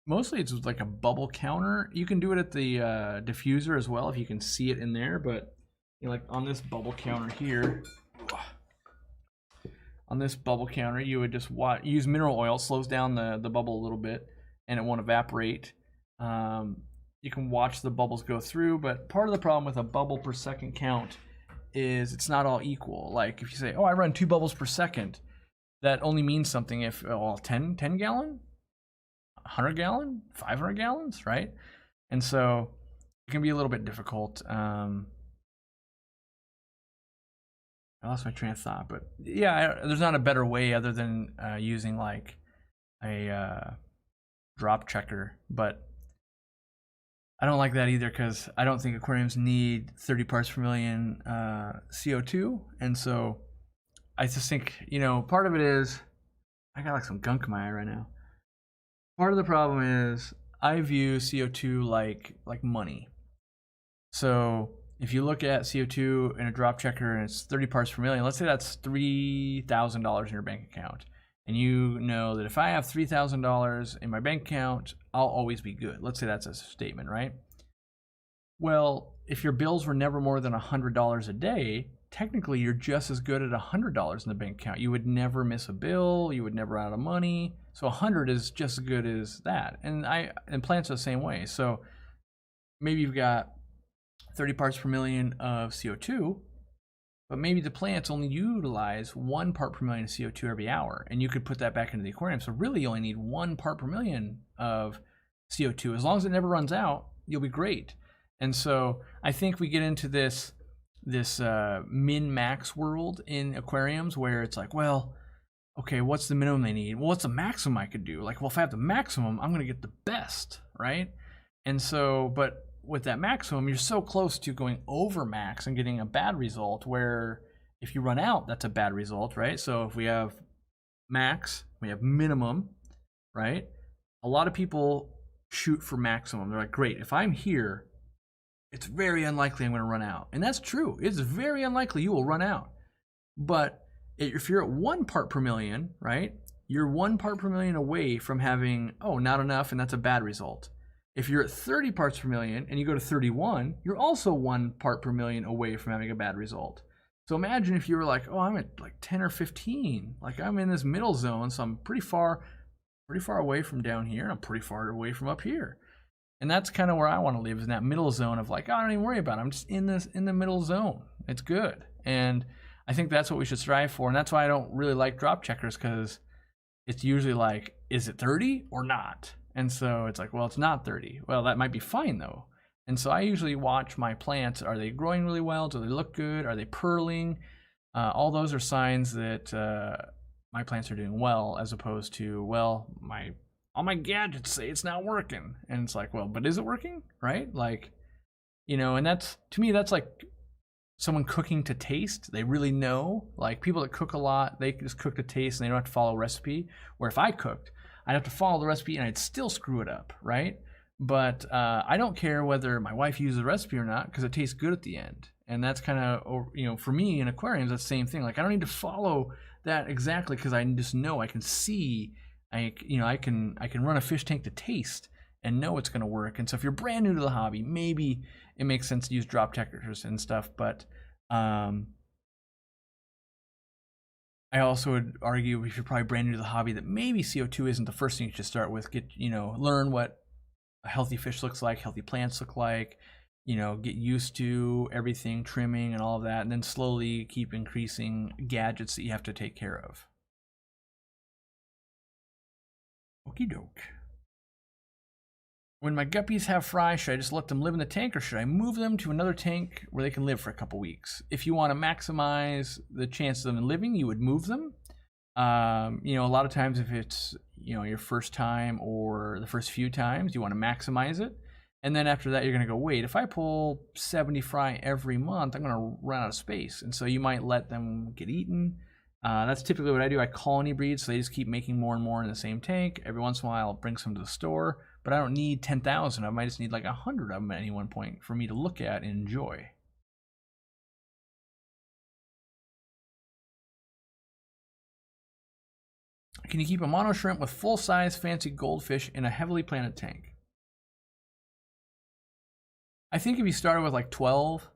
Mostly it's like a bubble counter. You can do it at the diffuser as well if you can see it in there. But like on this bubble counter here. On this bubble counter, you would just use mineral oil, slows down the bubble a little bit, and it won't evaporate. You can watch the bubbles go through, but part of the problem with a bubble per second count is it's not all equal. Like if you say, oh, I run 2 bubbles per second, that only means something if 10 gallon, 100 gallon, 500 gallons, right? And so it can be a little bit difficult. I lost my train of thought, but yeah, there's not a better way other than using like a drop checker, but I don't like that either because I don't think aquariums need 30 parts per million CO2, and so I just think part of it is I got like some gunk in my eye right now. Part of the problem is I view CO2 like money. So if you look at CO2 in a drop checker and it's 30 parts per million, let's say that's $3,000 in your bank account. And you know that if I have $3,000 in my bank account, I'll always be good. Let's say that's a statement, right? Well, if your bills were never more than $100 a day, technically you're just as good at $100 in the bank account. You would never miss a bill. You would never run out of money. So 100 is just as good as that. And plants are the same way. So maybe you've got 30 parts per million of CO2, but maybe the plants only utilize 1 part per million of CO2 every hour, and you could put that back into the aquarium. So really you only need 1 part per million of CO2. As long as it never runs out, you'll be great. And so I think we get into this min-max world in aquariums where it's like, well, okay, what's the minimum they need? Well, what's the maximum I could do? Like, well, if I have the maximum, I'm going to get the best, right? And so, but with that maximum, you're so close to going over max and getting a bad result, where if you run out, that's a bad result, right? So if we have max, we have minimum, right? A lot of people shoot for maximum. They're like, great, if I'm here, it's very unlikely I'm going to run out. And that's true. It's very unlikely you will run out. But if you're at 1 part per million, right, you're 1 part per million away from having, oh, not enough, and that's a bad result. If you're at 30 parts per million and you go to 31, you're also 1 part per million away from having a bad result. So imagine if you were like, oh, I'm at like 10 or 15. Like, I'm in this middle zone, so I'm pretty far away from down here, and I'm pretty far away from up here. And that's kind of where I want to live, is in that middle zone of like, oh, I don't even worry about it. I'm just in the middle zone. It's good. And I think that's what we should strive for. And that's why I don't really like drop checkers, because it's usually like, is it 30 or not? And so it's like, well, it's not 30. Well, that might be fine though. And so I usually watch my plants. Are they growing really well? Do they look good? Are they pearling? All those are signs that my plants are doing well, as opposed to, well, all my gadgets say it's not working. And it's like, well, but is it working? Right? Like, you know, and that's, to me, that's like someone cooking to taste. They really know. Like, people that cook a lot, they just cook to taste and they don't have to follow a recipe. Where if I cooked, I'd have to follow the recipe and I'd still screw it up, right? But I don't care whether my wife uses the recipe or not, because it tastes good at the end. And that's kind of, you know, for me in aquariums, that's the same thing. Like, I don't need to follow that exactly, because I just know, I can see, I can run a fish tank to taste and know it's going to work. And so if you're brand new to the hobby, maybe it makes sense to use drop checkers and stuff. But I also would argue, if you're probably brand new to the hobby, that maybe CO2 isn't the first thing you should start with. Learn what a healthy fish looks like, healthy plants look like, get used to everything, trimming and all of that, and then slowly keep increasing gadgets that you have to take care of. Okie doke. When my guppies have fry, should I just let them live in the tank, or should I move them to another tank where they can live for a couple weeks? If you want to maximize the chances of them living, you would move them. A lot of times if it's, your first time or the first few times, you want to maximize it. And then after that, you're going to go, wait, if I pull 70 fry every month, I'm going to run out of space. And so you might let them get eaten. That's typically what I do. I colony breed, so they just keep making more and more in the same tank. Every once in a while, I'll bring some to the store, but I don't need 10,000 of them. I just need like 100 of them at any one point for me to look at and enjoy. Can you keep a mono shrimp with full-size fancy goldfish in a heavily planted tank? I think if you started with like 12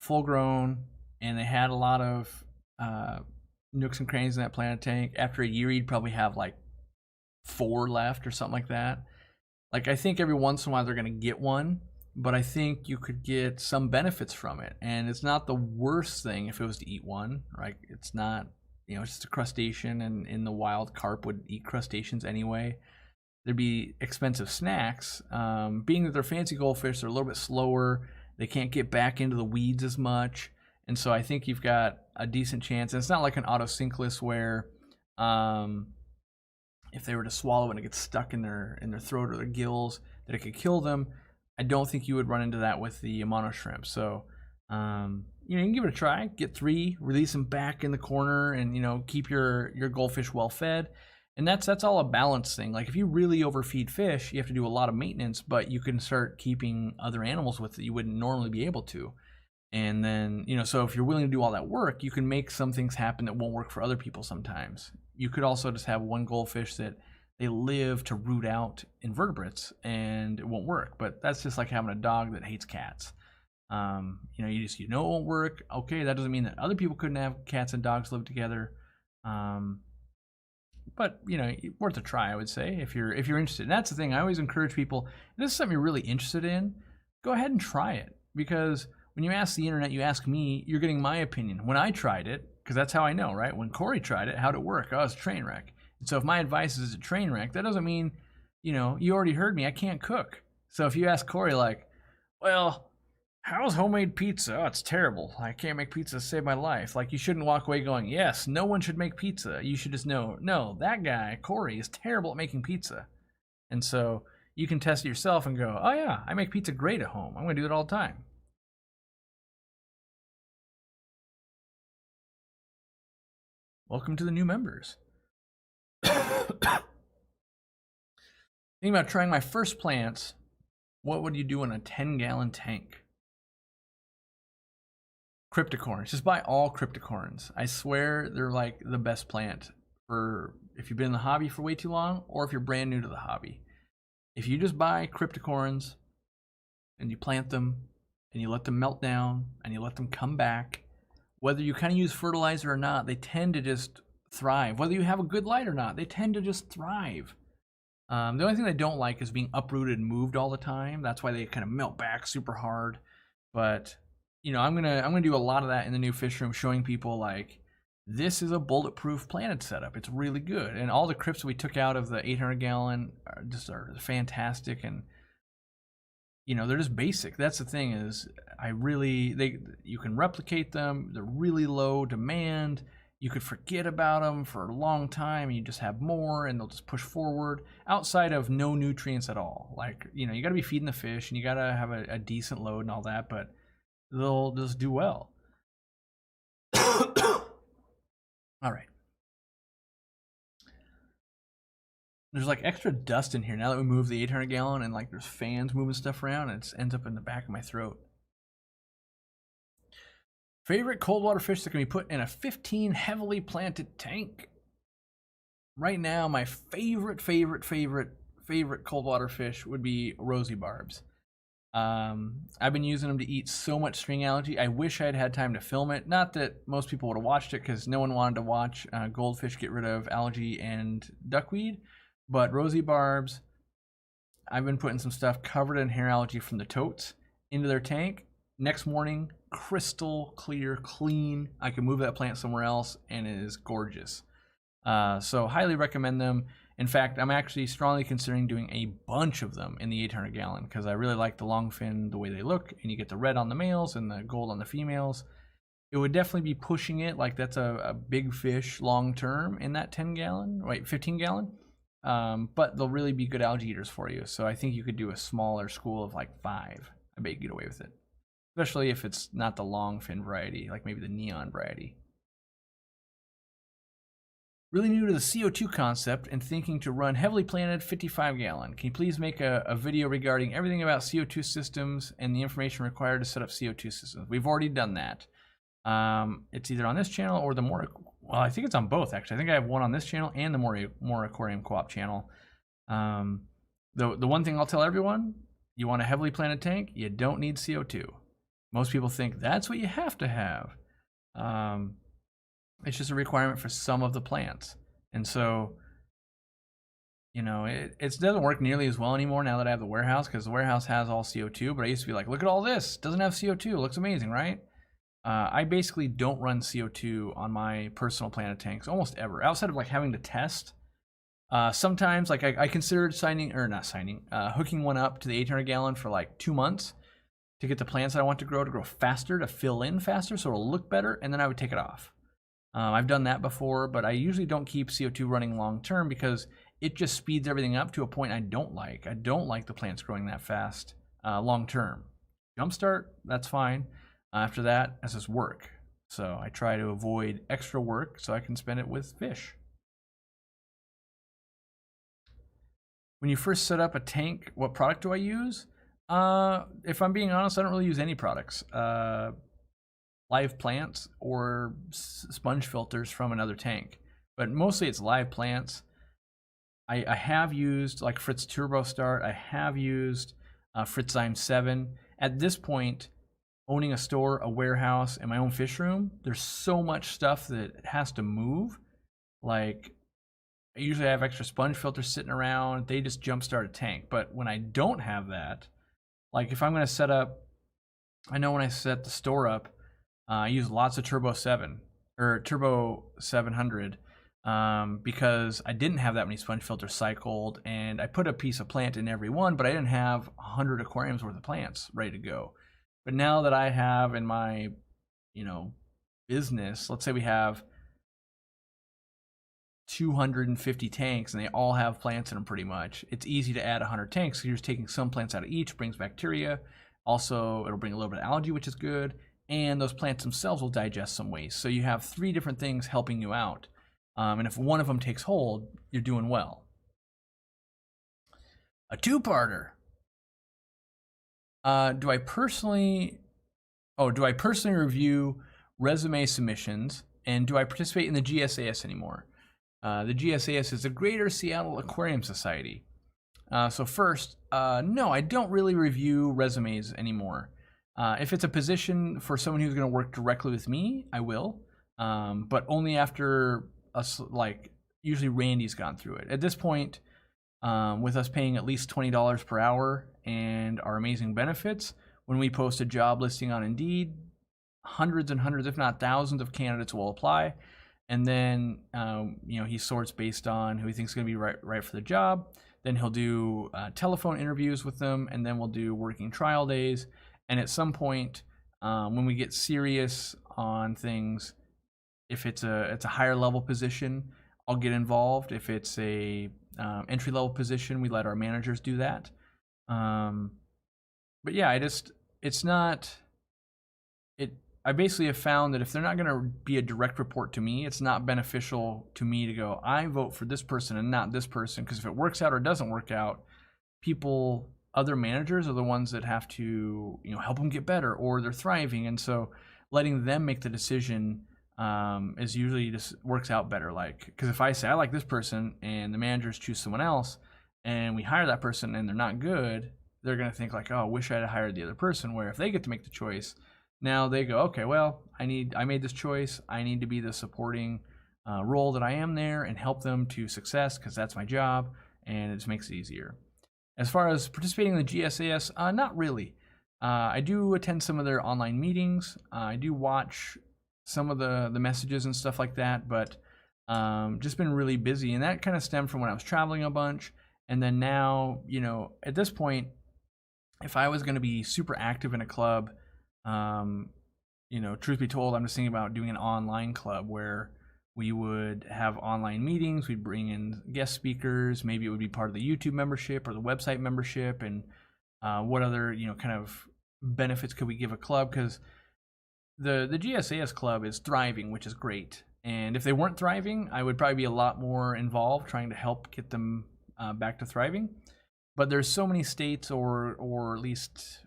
full-grown and they had a lot of nooks and crannies in that planted tank, after a year you'd probably have like 4 left or something like that. Like, I think every once in a while they're going to get one, but I think you could get some benefits from it. And it's not the worst thing if it was to eat one, right? It's not, it's just a crustacean, and in the wild, carp would eat crustaceans anyway. There'd be expensive snacks. Being that they're fancy goldfish, they're a little bit slower. They can't get back into the weeds as much. And so I think you've got a decent chance. And it's not like an autosynclus where if they were to swallow and it gets stuck in their throat or their gills, that it could kill them. I don't think you would run into that with the Amano shrimp. So you can give it a try. Get 3, release them back in the corner, and keep your goldfish well fed. And that's all a balance thing. Like, if you really overfeed fish, you have to do a lot of maintenance, but you can start keeping other animals with it you wouldn't normally be able to. And then, so if you're willing to do all that work, you can make some things happen that won't work for other people sometimes. You could also just have one goldfish that they live to root out invertebrates and it won't work. But that's just like having a dog that hates cats. It won't work. Okay, that doesn't mean that other people couldn't have cats and dogs live together. But worth a try, I would say, if you're interested. And that's the thing. I always encourage people, if this is something you're really interested in, go ahead and try it. Because when you ask the internet, you ask me, you're getting my opinion. When I tried it, because that's how I know, right? When Corey tried it, how'd it work? Oh, it's a train wreck. And so if my advice is a train wreck, that doesn't mean, you know, you already heard me, I can't cook. So if you ask Corey, like, well, how's homemade pizza? Oh, it's terrible. I can't make pizza to save my life. Like, you shouldn't walk away going, yes, no one should make pizza. You should just know, no, that guy, Corey, is terrible at making pizza. And so you can test it yourself and go, oh yeah, I make pizza great at home. I'm going to do it all the time. Welcome to the new members. Thinking about trying my first plants, what would you do in a 10-gallon tank? Cryptocorns. Just buy all cryptocorns. I swear they're like the best plant for if you've been in the hobby for way too long or if you're brand new to the hobby. If you just buy cryptocorns and you plant them and you let them melt down and you let them come back, whether you kind of use fertilizer or not, they tend to just thrive. Whether you have a good light or not, they tend to just thrive. The only thing I don't like is being uprooted and moved all the time. That's why they kind of melt back super hard. But you know, I'm gonna do a lot of that in the new fish room, showing people like this is a bulletproof planted setup. It's really good, and all the crypts we took out of the 800-gallon are fantastic, and you know they're just basic. That's the thing is, you can replicate them. They're really low demand. You could forget about them for a long time, and you just have more, and they'll just push forward outside of no nutrients at all. Like, you know, you got to be feeding the fish, and you got to have a decent load and all that, but they'll just do well. All right. There's like extra dust in here now that we moved the 800-gallon, and like there's fans moving stuff around, and it ends up in the back of my throat. Favorite cold water fish that can be put in a 15 heavily planted tank? Right now, my favorite cold water fish would be rosy barbs. I've been using them to eat so much string algae. I wish I had had time to film it. Not that most people would have watched it, because no one wanted to watch goldfish get rid of algae and duckweed. But rosy barbs, I've been putting some stuff covered in hair algae from the totes into their tank. Next morning, crystal clear, clean. I can move that plant somewhere else, and it is gorgeous. So highly recommend them. In fact, I'm actually strongly considering doing a bunch of them in the 800-gallon, because I really like the longfin, the way they look, and you get the red on the males and the gold on the females. It would definitely be pushing it, like that's a big fish long term in that 15-gallon. But they'll really be good algae eaters for you. So I think you could do a smaller school of like 5. I bet you could get away with it, especially if it's not the long fin variety, like maybe the neon variety. Really new to the CO2 concept and thinking to run heavily planted 55-gallon. Can you please make a video regarding everything about CO2 systems and the information required to set up CO2 systems? We've already done that. It's either on this channel or the more, well, I think it's on both actually. I think I have one on this channel and the more Aquarium Co-op channel. The one thing I'll tell everyone, you want a heavily planted tank, you don't need CO2. Most people think that's what you have to have. It's just a requirement for some of the plants. And so, you know, it doesn't work nearly as well anymore now that I have the warehouse, because the warehouse has all CO2, but I used to be like, look at all this, it doesn't have CO2, it looks amazing, right? I basically don't run CO2 on my personal planted tanks almost ever, outside of like having to test. Sometimes, like I considered hooking one up to the 800-gallon for like 2 months to get the plants that I want to grow faster, to fill in faster, so it'll look better, and then I would take it off. I've done that before, but I usually don't keep CO2 running long term because it just speeds everything up to a point I don't like. I don't like the plants growing that fast long term. Jumpstart, that's fine. After that, that's just work. So I try to avoid extra work so I can spend it with fish. When you first set up a tank, what product do I use? If I'm being honest, I don't really use any products. Live plants or sponge filters from another tank, but mostly it's live plants. I have used like Fritz Turbo Start. I have used Fritzzyme 7. At this point, owning a store, a warehouse, and my own fish room, there's so much stuff that has to move. Like, I usually have extra sponge filters sitting around. They just jumpstart a tank. But when I don't have that, like if I'm going to set up I know when I set the store up, I use lots of Turbo 7 or Turbo 700 because I didn't have that many sponge filters cycled, and I put a piece of plant in every one, but I didn't have 100 aquariums worth of plants ready to go. But now that I have in my, business, let's say we have 250 tanks and they all have plants in them pretty much, it's easy to add 100 tanks because you're just taking some plants out of each, brings bacteria. Also, it'll bring a little bit of algae, which is good, and those plants themselves will digest some waste. So you have 3 different things helping you out. And if one of them takes hold, you're doing well. A 2-parter. Do I personally review resume submissions, and do I participate in the GSAS anymore? The GSAS is the Greater Seattle Aquarium Society. So first, no, I don't really review resumes anymore. If it's a position for someone who's going to work directly with me, I will, but only after usually Randy's gone through it. At this point, with us paying at least $20 per hour and our amazing benefits, when we post a job listing on Indeed, hundreds and hundreds, if not thousands, of candidates will apply. And then, he sorts based on who he thinks is going to be right for the job. Then he'll do telephone interviews with them, and then we'll do working trial days. And at some point, when we get serious on things, if it's a higher level position, I'll get involved. If it's a entry level position, we let our managers do that. But yeah, I basically have found that if they're not going to be a direct report to me, it's not beneficial to me to go, I vote for this person and not this person, because if it works out or doesn't work out, other managers are the ones that have to, help them get better, or they're thriving. And so letting them make the decision is usually just works out better. Because if I say I like this person and the managers choose someone else and we hire that person and they're not good, they're going to think oh, I wish I had hired the other person. Where if they get to make the choice, now they go, okay, well, I made this choice. I need to be the supporting role that I am there and help them to success, because that's my job, and it just makes it easier. As far as participating in the GSAS, not really. I do attend some of their online meetings. I do watch some of the messages and stuff like that, but just been really busy. And that kind of stemmed from when I was traveling a bunch. And then now, at this point, if I was going to be super active in a club, truth be told, I'm just thinking about doing an online club where we would have online meetings. We'd bring in guest speakers. Maybe it would be part of the YouTube membership or the website membership. And what other, kind of benefits could we give a club? Because the GSAS club is thriving, which is great. And if they weren't thriving, I would probably be a lot more involved trying to help get them back to thriving. But there's so many states or at least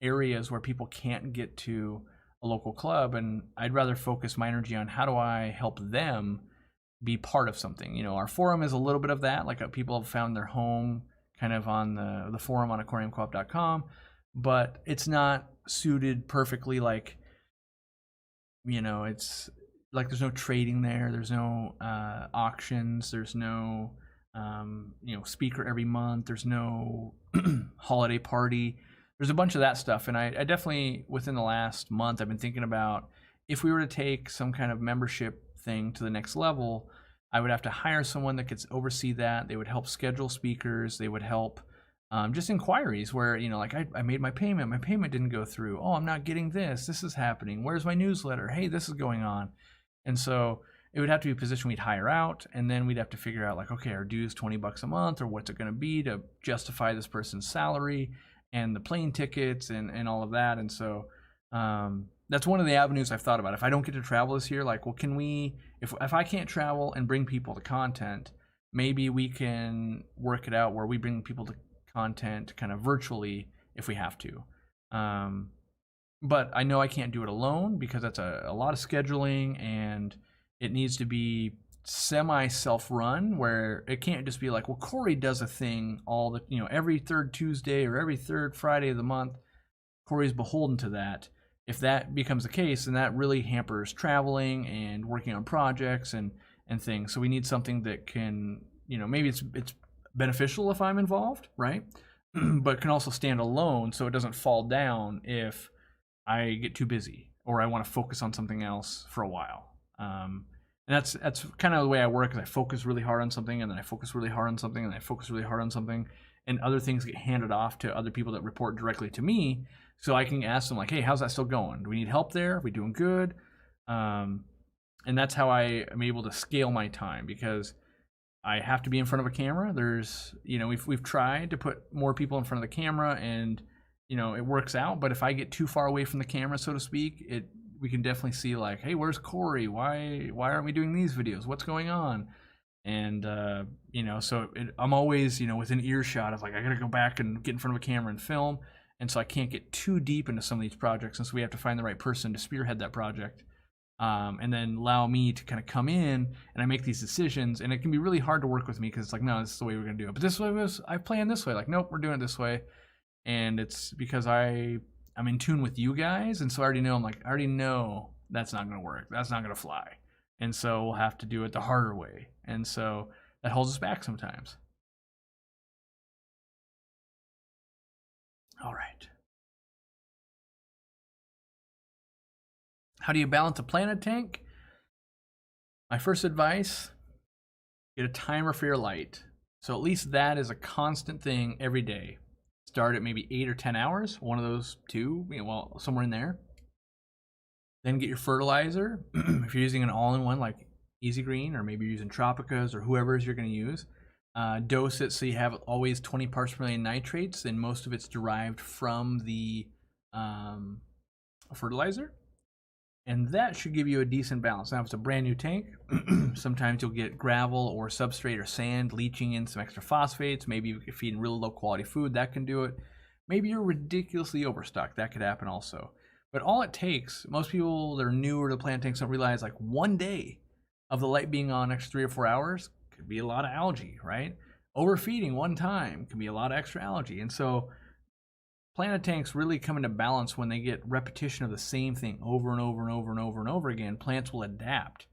areas where people can't get to a local club, and I'd rather focus my energy on how do I help them be part of something. Our forum is a little bit of that. People have found their home kind of on the forum on aquariumcoop.com, but it's not suited perfectly. It's there's no trading there. There's no auctions. There's no speaker every month. There's no holiday party. There's a bunch of that stuff, and I definitely, within the last month, I've been thinking about if we were to take some kind of membership thing to the next level, I would have to hire someone that could oversee that. They would help schedule speakers. They would help just inquiries where, I made my payment didn't go through. Oh, I'm not getting this. This is happening. Where's my newsletter? Hey, this is going on. And so it would have to be a position we'd hire out, and then we'd have to figure out okay, our dues $20 a month, or what's it going to be to justify this person's salary and the plane tickets and all of that. And so that's one of the avenues I've thought about. If I don't get to travel this year, can we, if I can't travel and bring people to content, maybe we can work it out where we bring people to content kind of virtually if we have to. But I know I can't do it alone, because that's a lot of scheduling, and it needs to be semi-self-run, where it can't just be Corey does a thing every third Tuesday or every third Friday of the month. Corey's beholden to that. If that becomes the case, then that really hampers traveling and working on projects and things. So we need something that can, maybe it's beneficial if I'm involved, right? But can also stand alone, so it doesn't fall down if I get too busy or I want to focus on something else for a while. And that's kind of the way I work. Is I focus really hard on something, and then I focus really hard on something, and I focus really hard on something, and other things get handed off to other people that report directly to me, so I can ask them like, "Hey, how's that still going? Do we need help there? Are we doing good?" And that's how I am able to scale my time, because I have to be in front of a camera. There's, we've tried to put more people in front of the camera, and it works out. But if I get too far away from the camera, so to speak, we can definitely see like, hey, where's Corey? Why aren't we doing these videos? What's going on? And so I'm always within earshot of like, I gotta go back and get in front of a camera and film. And so I can't get too deep into some of these projects, and so we have to find the right person to spearhead that project. And then allow me to kind of come in and I make these decisions, and it can be really hard to work with me because it's like, no, this is the way we're gonna do it. But this way I planned this way. Like, nope, we're doing it this way. And it's because I'm in tune with you guys, and so I already know that's not gonna work. That's not gonna fly. And so we'll have to do it the harder way. And so that holds us back sometimes. All right. How do you balance a planet tank? My first advice, get a timer for your light. So at least that is a constant thing every day. Start at maybe 8 or 10 hours, one of those two, somewhere in there. Then get your fertilizer. If you're using an all-in-one like Easy Green, or maybe you're using Tropicas or whoever's you're going to use, dose it so you have always 20 parts per million nitrates, and most of it's derived from the fertilizer. And that should give you a decent balance. Now, if it's a brand new tank, sometimes you'll get gravel or substrate or sand leaching in some extra phosphates. Maybe you can feed in really low quality food, that can do it. Maybe you're ridiculously overstocked, that could happen also. But all it takes, most people that are newer to plant tanks don't realize, like, one day of the light being on extra 3 or 4 hours could be a lot of algae, right? Overfeeding one time can be a lot of extra algae. And so planet tanks really come into balance when they get repetition of the same thing over and over and over and over and over again. Plants will adapt,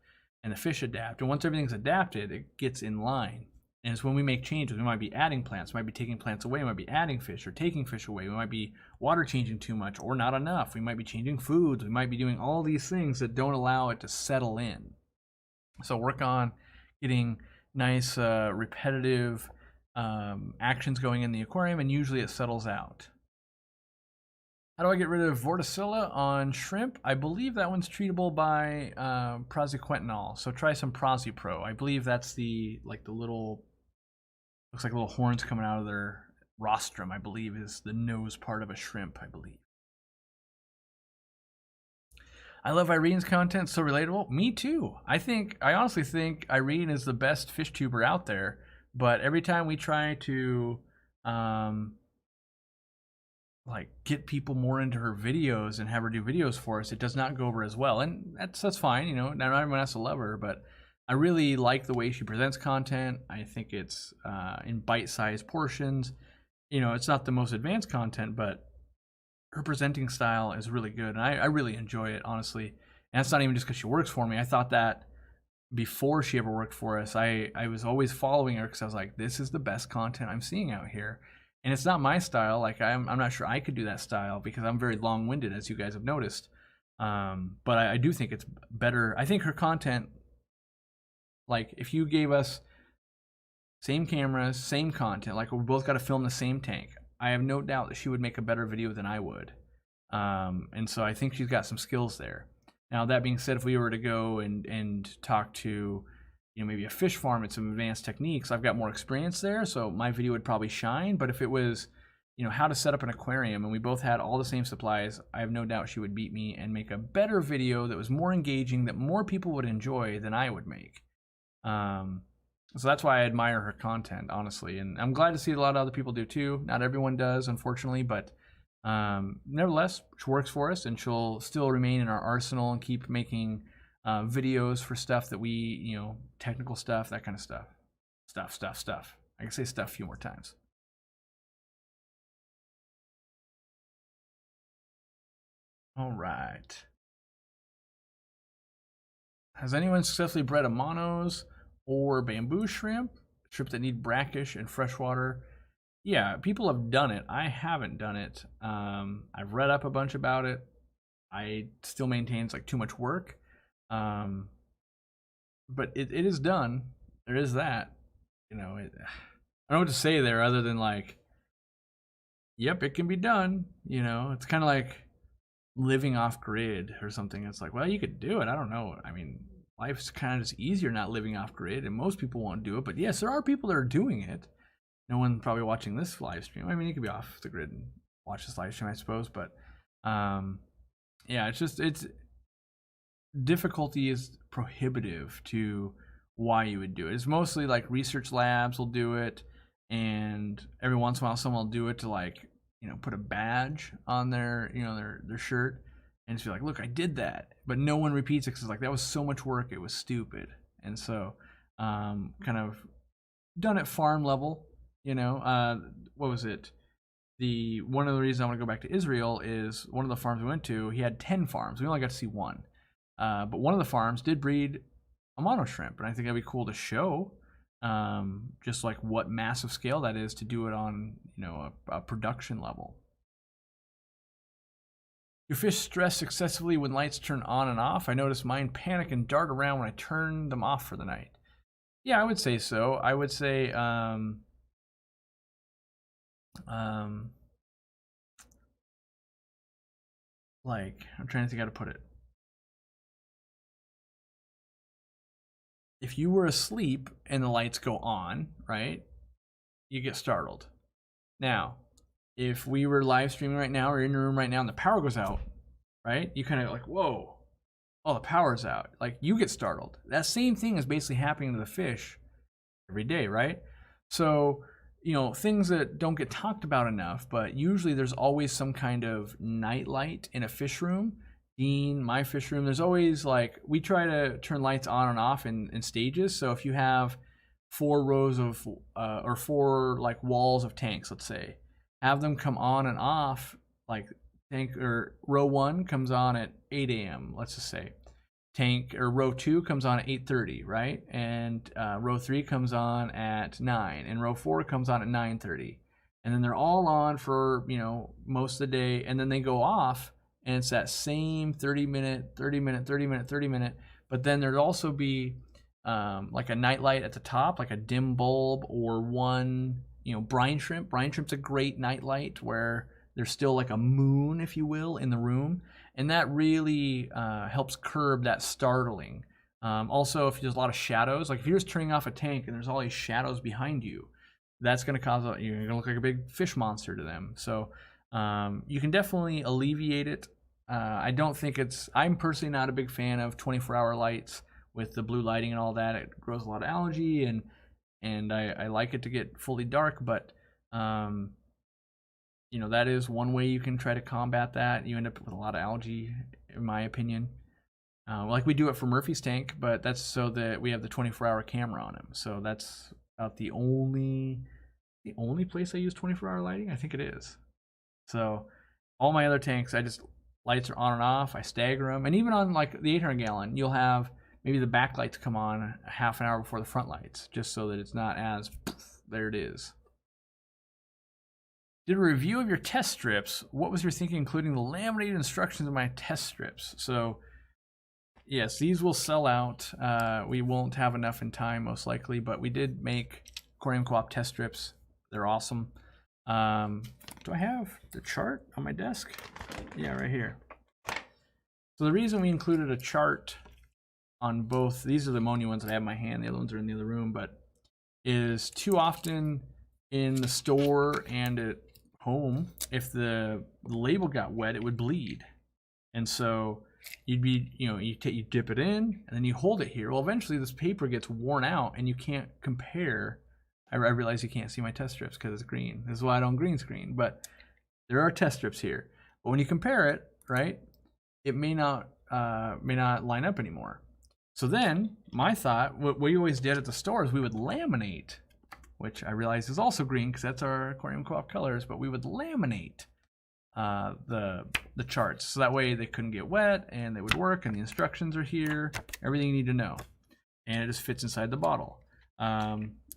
and the fish adapt. And once everything's adapted, it gets in line. And it's when we make changes. We might be adding plants, we might be taking plants away, we might be adding fish or taking fish away. We might be water changing too much or not enough. We might be changing foods. We might be doing all these things that don't allow it to settle in. So work on getting nice, repetitive actions going in the aquarium, and usually it settles out. How do I get rid of vorticilla on shrimp? I believe that one's treatable by praziquantel. So try some PraziPro. I believe that's the little, looks like little horns coming out of their rostrum, I believe, is the nose part of a shrimp, I believe. I love Irene's content, so relatable. Me too. I honestly think Irene is the best fish tuber out there, but every time we try to get people more into her videos and have her do videos for us, it does not go over as well. And that's fine, not everyone has to love her, but I really like the way she presents content. I think it's in bite-sized portions. It's not the most advanced content, but her presenting style is really good, and I really enjoy it, honestly. And that's not even just because she works for me. I thought that before she ever worked for us. I was always following her because I was like, this is the best content I'm seeing out here. And it's not my style. Like, I'm not sure I could do that style because I'm very long-winded, as you guys have noticed. But I do think it's better. I think her content, like, if you gave us same cameras, same content, like we both got to film the same tank, I have no doubt that she would make a better video than I would. And so I think she's got some skills there. Now, that being said, if we were to go and talk to maybe a fish farm and some advanced techniques, I've got more experience there, so my video would probably shine. But if it was, how to set up an aquarium, and we both had all the same supplies, I have no doubt she would beat me and make a better video that was more engaging, that more people would enjoy than I would make. So that's why I admire her content, honestly. And I'm glad to see a lot of other people do too. Not everyone does, unfortunately, but nevertheless, she works for us, and she'll still remain in our arsenal and keep making videos for stuff that we, technical stuff, that kind of stuff. Stuff. I can say stuff a few more times. All right. Has anyone successfully bred Amanos or bamboo shrimp that need brackish and freshwater? Yeah, people have done it. I haven't done it. I've read up a bunch about it. I still maintain it's like too much work. But it is done. There is that. I don't know what to say there other than like, yep, it can be done. It's kind of like living off grid or something. It's like, well, you could do it. I don't know. I mean, life's kind of just easier not living off grid, and most people won't do it. But yes, there are people that are doing it. No one probably watching this live stream. I mean, you could be off the grid and watch this live stream, I suppose. But yeah, it's difficulty is prohibitive to why you would do it. It's mostly like research labs will do it, and every once in a while someone will do it to like put a badge on their their shirt and just be like, look, I did that. But no one repeats it because it's like, that was so much work, it was stupid. And so kind of done at farm level. What was it? One of the reasons I want to go back to Israel is one of the farms we went to, he had 10 farms. We only got to see one. But one of the farms did breed Amano shrimp, and I think that'd be cool to show just like what massive scale that is to do it on a production level. Your fish stress excessively when lights turn on and off? I notice mine panic and dart around when I turn them off for the night. Yeah, I would say so. I would say like, I'm trying to think how to put it. If you were asleep and the lights go on, right, you get startled. Now, if we were live streaming right now or in your room right now and the power goes out, right, you kind of like, whoa, oh, the power's out. Like, you get startled. That same thing is basically happening to the fish every day, right? So, things that don't get talked about enough, but usually there's always some kind of night light in a fish room. My fish room, there's always like, we try to turn lights on and off in stages. So if you have 4 rows of or 4 like walls of tanks, let's say, have them come on and off. Like tank or row 1 comes on at 8 a.m. let's just say. Tank or row 2 comes on at 8:30, right? And row 3 comes on at 9, and row 4 comes on at 9:30, and then they're all on for most of the day, and then they go off. And it's that same 30 minute, but then there'd also be like a night light at the top, like a dim bulb or one, brine shrimp. Brine shrimp's a great night light where there's still like a moon, if you will, in the room. And that really helps curb that startling. Also, if there's a lot of shadows, like if you're just turning off a tank and there's all these shadows behind you, that's going to cause, you're going to look like a big fish monster to them. So you can definitely alleviate it. I don't think I'm personally not a big fan of 24-hour lights with the blue lighting and all that. It grows a lot of algae, and I like it to get fully dark, but that is one way you can try to combat that. You end up with a lot of algae, in my opinion. Like we do it for Murphy's tank, but that's so that we have the 24-hour camera on him. So that's about the only place I use 24-hour lighting. I think it is. So all my other tanks, lights are on and off. I stagger them. And even on like the 800 gallon, you'll have maybe the back lights come on a half an hour before the front lights, just so that it's not as, there it is. Did a review of your test strips. What was your thinking, including the laminated instructions of my test strips? So yes, these will sell out. We won't have enough in time, most likely, but we did make Aquariumcoop test strips. They're awesome. Do I have the chart on my desk? Yeah, right here. So the reason we included a chart on both, these are the ammonia ones that I have in my hand, the other ones are in the other room, but is too often in the store and at home, if the label got wet, it would bleed. And so you'd be, you dip it in and then you hold it here. Well, eventually this paper gets worn out and you can't compare. I realize you can't see my test strips because it's green. This is why I don't green screen, but there are test strips here. But when you compare it, right, it may not line up anymore. So then my thought, what we always did at the store is we would laminate, which I realize is also green because that's our Aquariumcoop colors, but we would laminate the charts so that way they couldn't get wet and they would work, and the instructions are here, everything you need to know, and it just fits inside the bottle.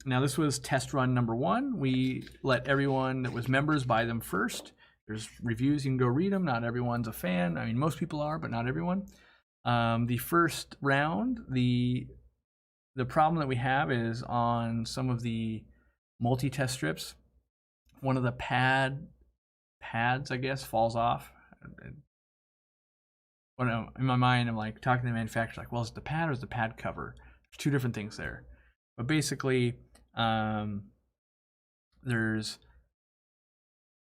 Now this was test run number 1. We let everyone that was members buy them first There's reviews, you can go read them. Not everyone's a fan. I mean, most people are, but not everyone. The first round, the problem that we have is on some of the multi-test strips, one of the pads, I guess, falls off. When in my mind, I'm like talking to the manufacturer, like, well, is it the pad or is the pad cover? There's two different things there. But basically, there's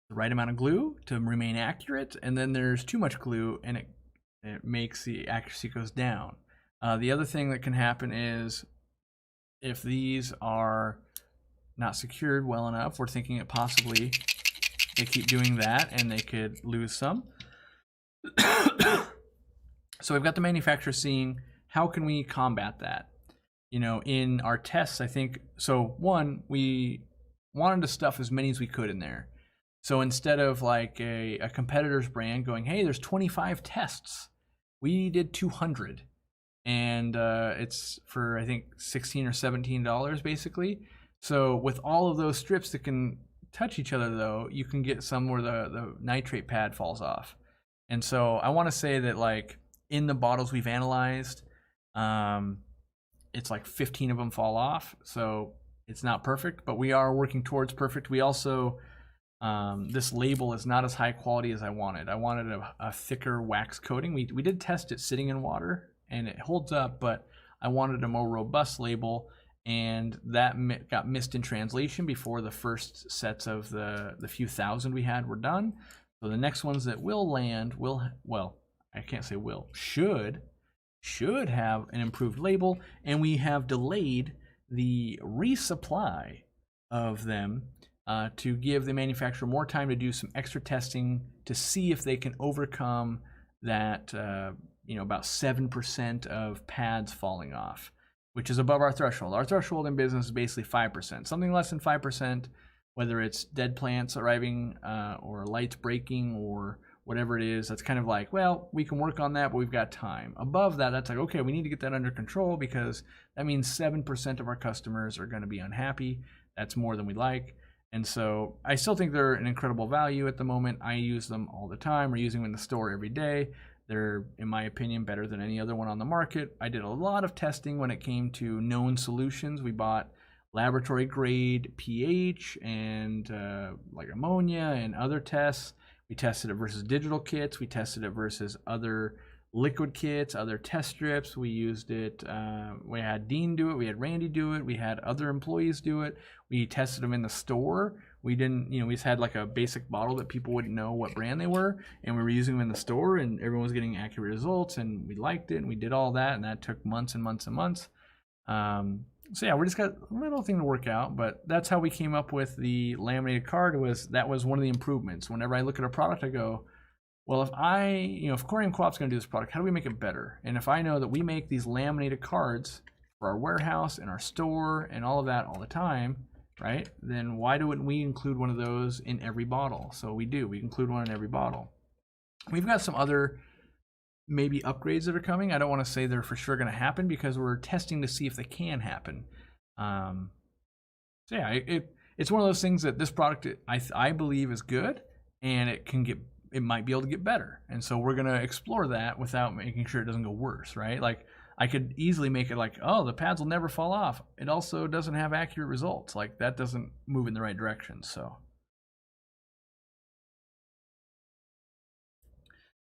the right amount of glue to remain accurate, and then there's too much glue, and it makes the accuracy goes down. The other thing that can happen is if these are not secured well enough, we're thinking it possibly they keep doing that and they could lose some. So we've got the manufacturer seeing how can we combat that. You know, in our tests, I think, so one, we wanted to stuff as many as we could in there. So instead of like a competitor's brand going, hey, there's 25 tests, we did 200. And it's for, I think, $16 or $17 basically. So with all of those strips that can touch each other, though, you can get some where the nitrate pad falls off. And so I want to say that, like, in the bottles we've analyzed, it's like 15 of them fall off. So it's not perfect, but we are working towards perfect. We also, this label is not as high quality as I wanted. I wanted a thicker wax coating. We did test it sitting in water, and it holds up, but I wanted a more robust label, and that got missed in translation before the first sets of the few thousand we had were done. So the next ones that will land will, well, I can't say will, should have an improved label, and we have delayed the resupply of them to give the manufacturer more time to do some extra testing to see if they can overcome that, you know, about 7% of pads falling off, which is above our threshold. Our threshold in business is basically 5%. Something less than 5%, whether it's dead plants arriving or lights breaking or whatever it is, that's kind of like, well, we can work on that, but we've got time. Above that, that's like, okay, we need to get that under control because that means 7% of our customers are going to be unhappy. That's more than we like. And so I still think they're an incredible value at the moment. I use them all the time. We're using them in the store every day. They're, in my opinion, better than any other one on the market. I did a lot of testing when it came to known solutions. We bought laboratory grade pH and like ammonia and other tests. We tested it versus digital kits. We tested it versus other liquid kits, other test strips. We used it. We had Dean do it. We had Randy do it. We had other employees do it. We tested them in the store. We didn't, you know, we just had like a basic bottle that people wouldn't know what brand they were, and we were using them in the store, and everyone was getting accurate results, and we liked it, and we did all that, and that took months and months and months. So yeah, we just got a little thing to work out, but that's how we came up with the laminated card. That was one of the improvements. Whenever I look at a product, I go, well, if Aquariumcoop's going to do this product, how do we make it better? And if I know that we make these laminated cards for our warehouse and our store and all of that all the time, right? Then why wouldn't we include one of those in every bottle? So we do. We include one in every bottle. We've got some other maybe upgrades that are coming. I don't want to say they're for sure going to happen because we're testing to see if they can happen. So yeah, it's one of those things that this product I believe is good, and it might be able to get better. And so we're going to explore that without making sure it doesn't go worse, right? Like, I could easily make it like, oh, the pads will never fall off. It also doesn't have accurate results. Like, that doesn't move in the right direction. So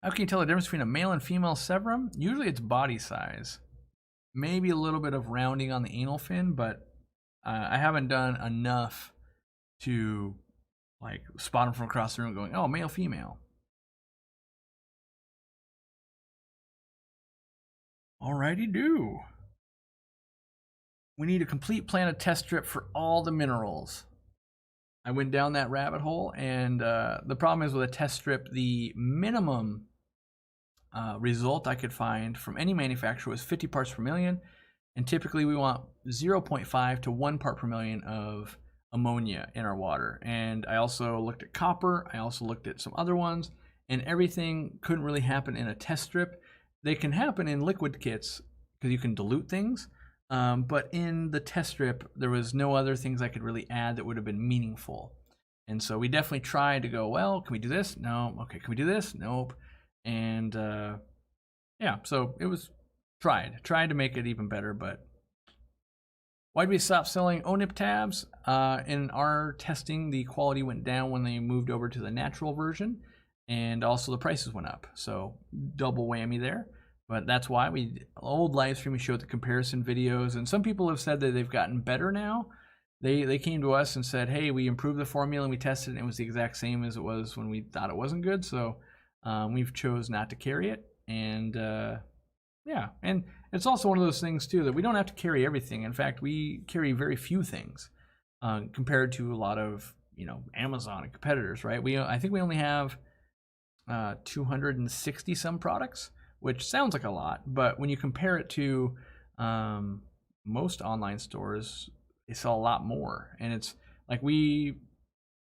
how can you tell the difference between a male and female Severum? Usually it's body size. Maybe a little bit of rounding on the anal fin, but I haven't done enough to like spot them from across the room going, oh, male, female. Alrighty do. We need a complete plan of test strip for all the minerals. I went down that rabbit hole, and the problem is with a test strip, the minimum result I could find from any manufacturer was 50 parts per million, and typically we want 0.5 to 1 part per million of ammonia in our water. And I also looked at copper, I also looked at some other ones, and everything couldn't really happen in a test strip. They can happen in liquid kits because you can dilute things, but in the test strip there was no other things I could really add that would have been meaningful. And so we definitely tried to go, well, can we do this? No. Okay, can we do this? Nope. And yeah, so it was tried to make it even better. But why did we stop selling ONIP tabs? In our testing, the quality went down when they moved over to the natural version, and also the prices went up. So double whammy there. But that's why old live stream, we showed the comparison videos, and some people have said that they've gotten better now. They came to us and said, hey, we improved the formula and we tested it, and it was the exact same as it was when we thought it wasn't good. So we've chose not to carry it. And yeah, and it's also one of those things too that we don't have to carry everything. In fact, we carry very few things compared to a lot of, you know, Amazon and competitors, right? I think we only have 260 some products, which sounds like a lot, but when you compare it to most online stores, they sell a lot more. And it's like, we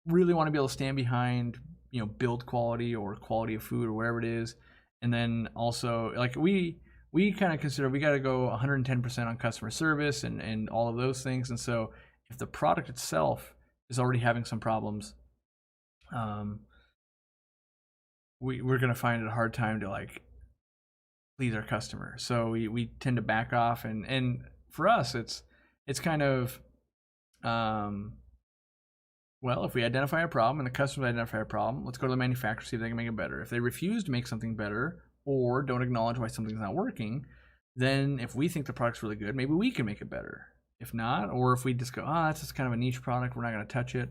really want to be able to stand behind, you know, build quality or quality of food or whatever it is. And then also, like, we kind of consider we got to go 110% on customer service and all of those things. And so if the product itself is already having some problems, we're going to find it a hard time to, like, please our customer. So we tend to back off. And for us, it's kind of, well, if we identify a problem and the customer identify a problem, let's go to the manufacturer, see if they can make it better. If they refuse to make something better or don't acknowledge why something's not working, then if we think the product's really good, maybe we can make it better. If not, or if we just go, oh, that's just kind of a niche product, we're not going to touch it,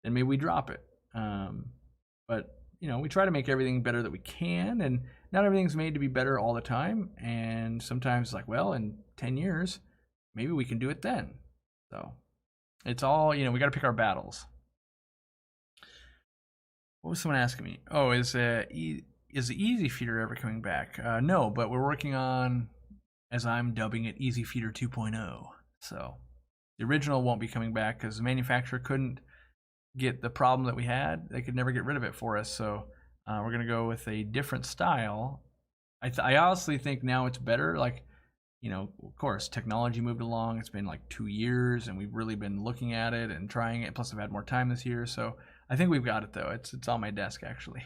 then maybe we drop it. But, you know, we try to make everything better that we can, and not everything's made to be better all the time. And sometimes it's like, well, in 10 years, maybe we can do it then. So it's all, you know, we got to pick our battles. What was someone asking me? Oh, is the Easy Feeder ever coming back? No, but we're working on, as I'm dubbing it, Easy Feeder 2.0. So the original won't be coming back because the manufacturer couldn't get the problem that we had. They could never get rid of it for us. So we're going to go with a different style. I honestly think now it's better. Like, you know, of course, technology moved along. It's been like 2 years, and we've really been looking at it and trying it. Plus, I've had more time this year. So I think we've got it, though. It's on my desk, actually.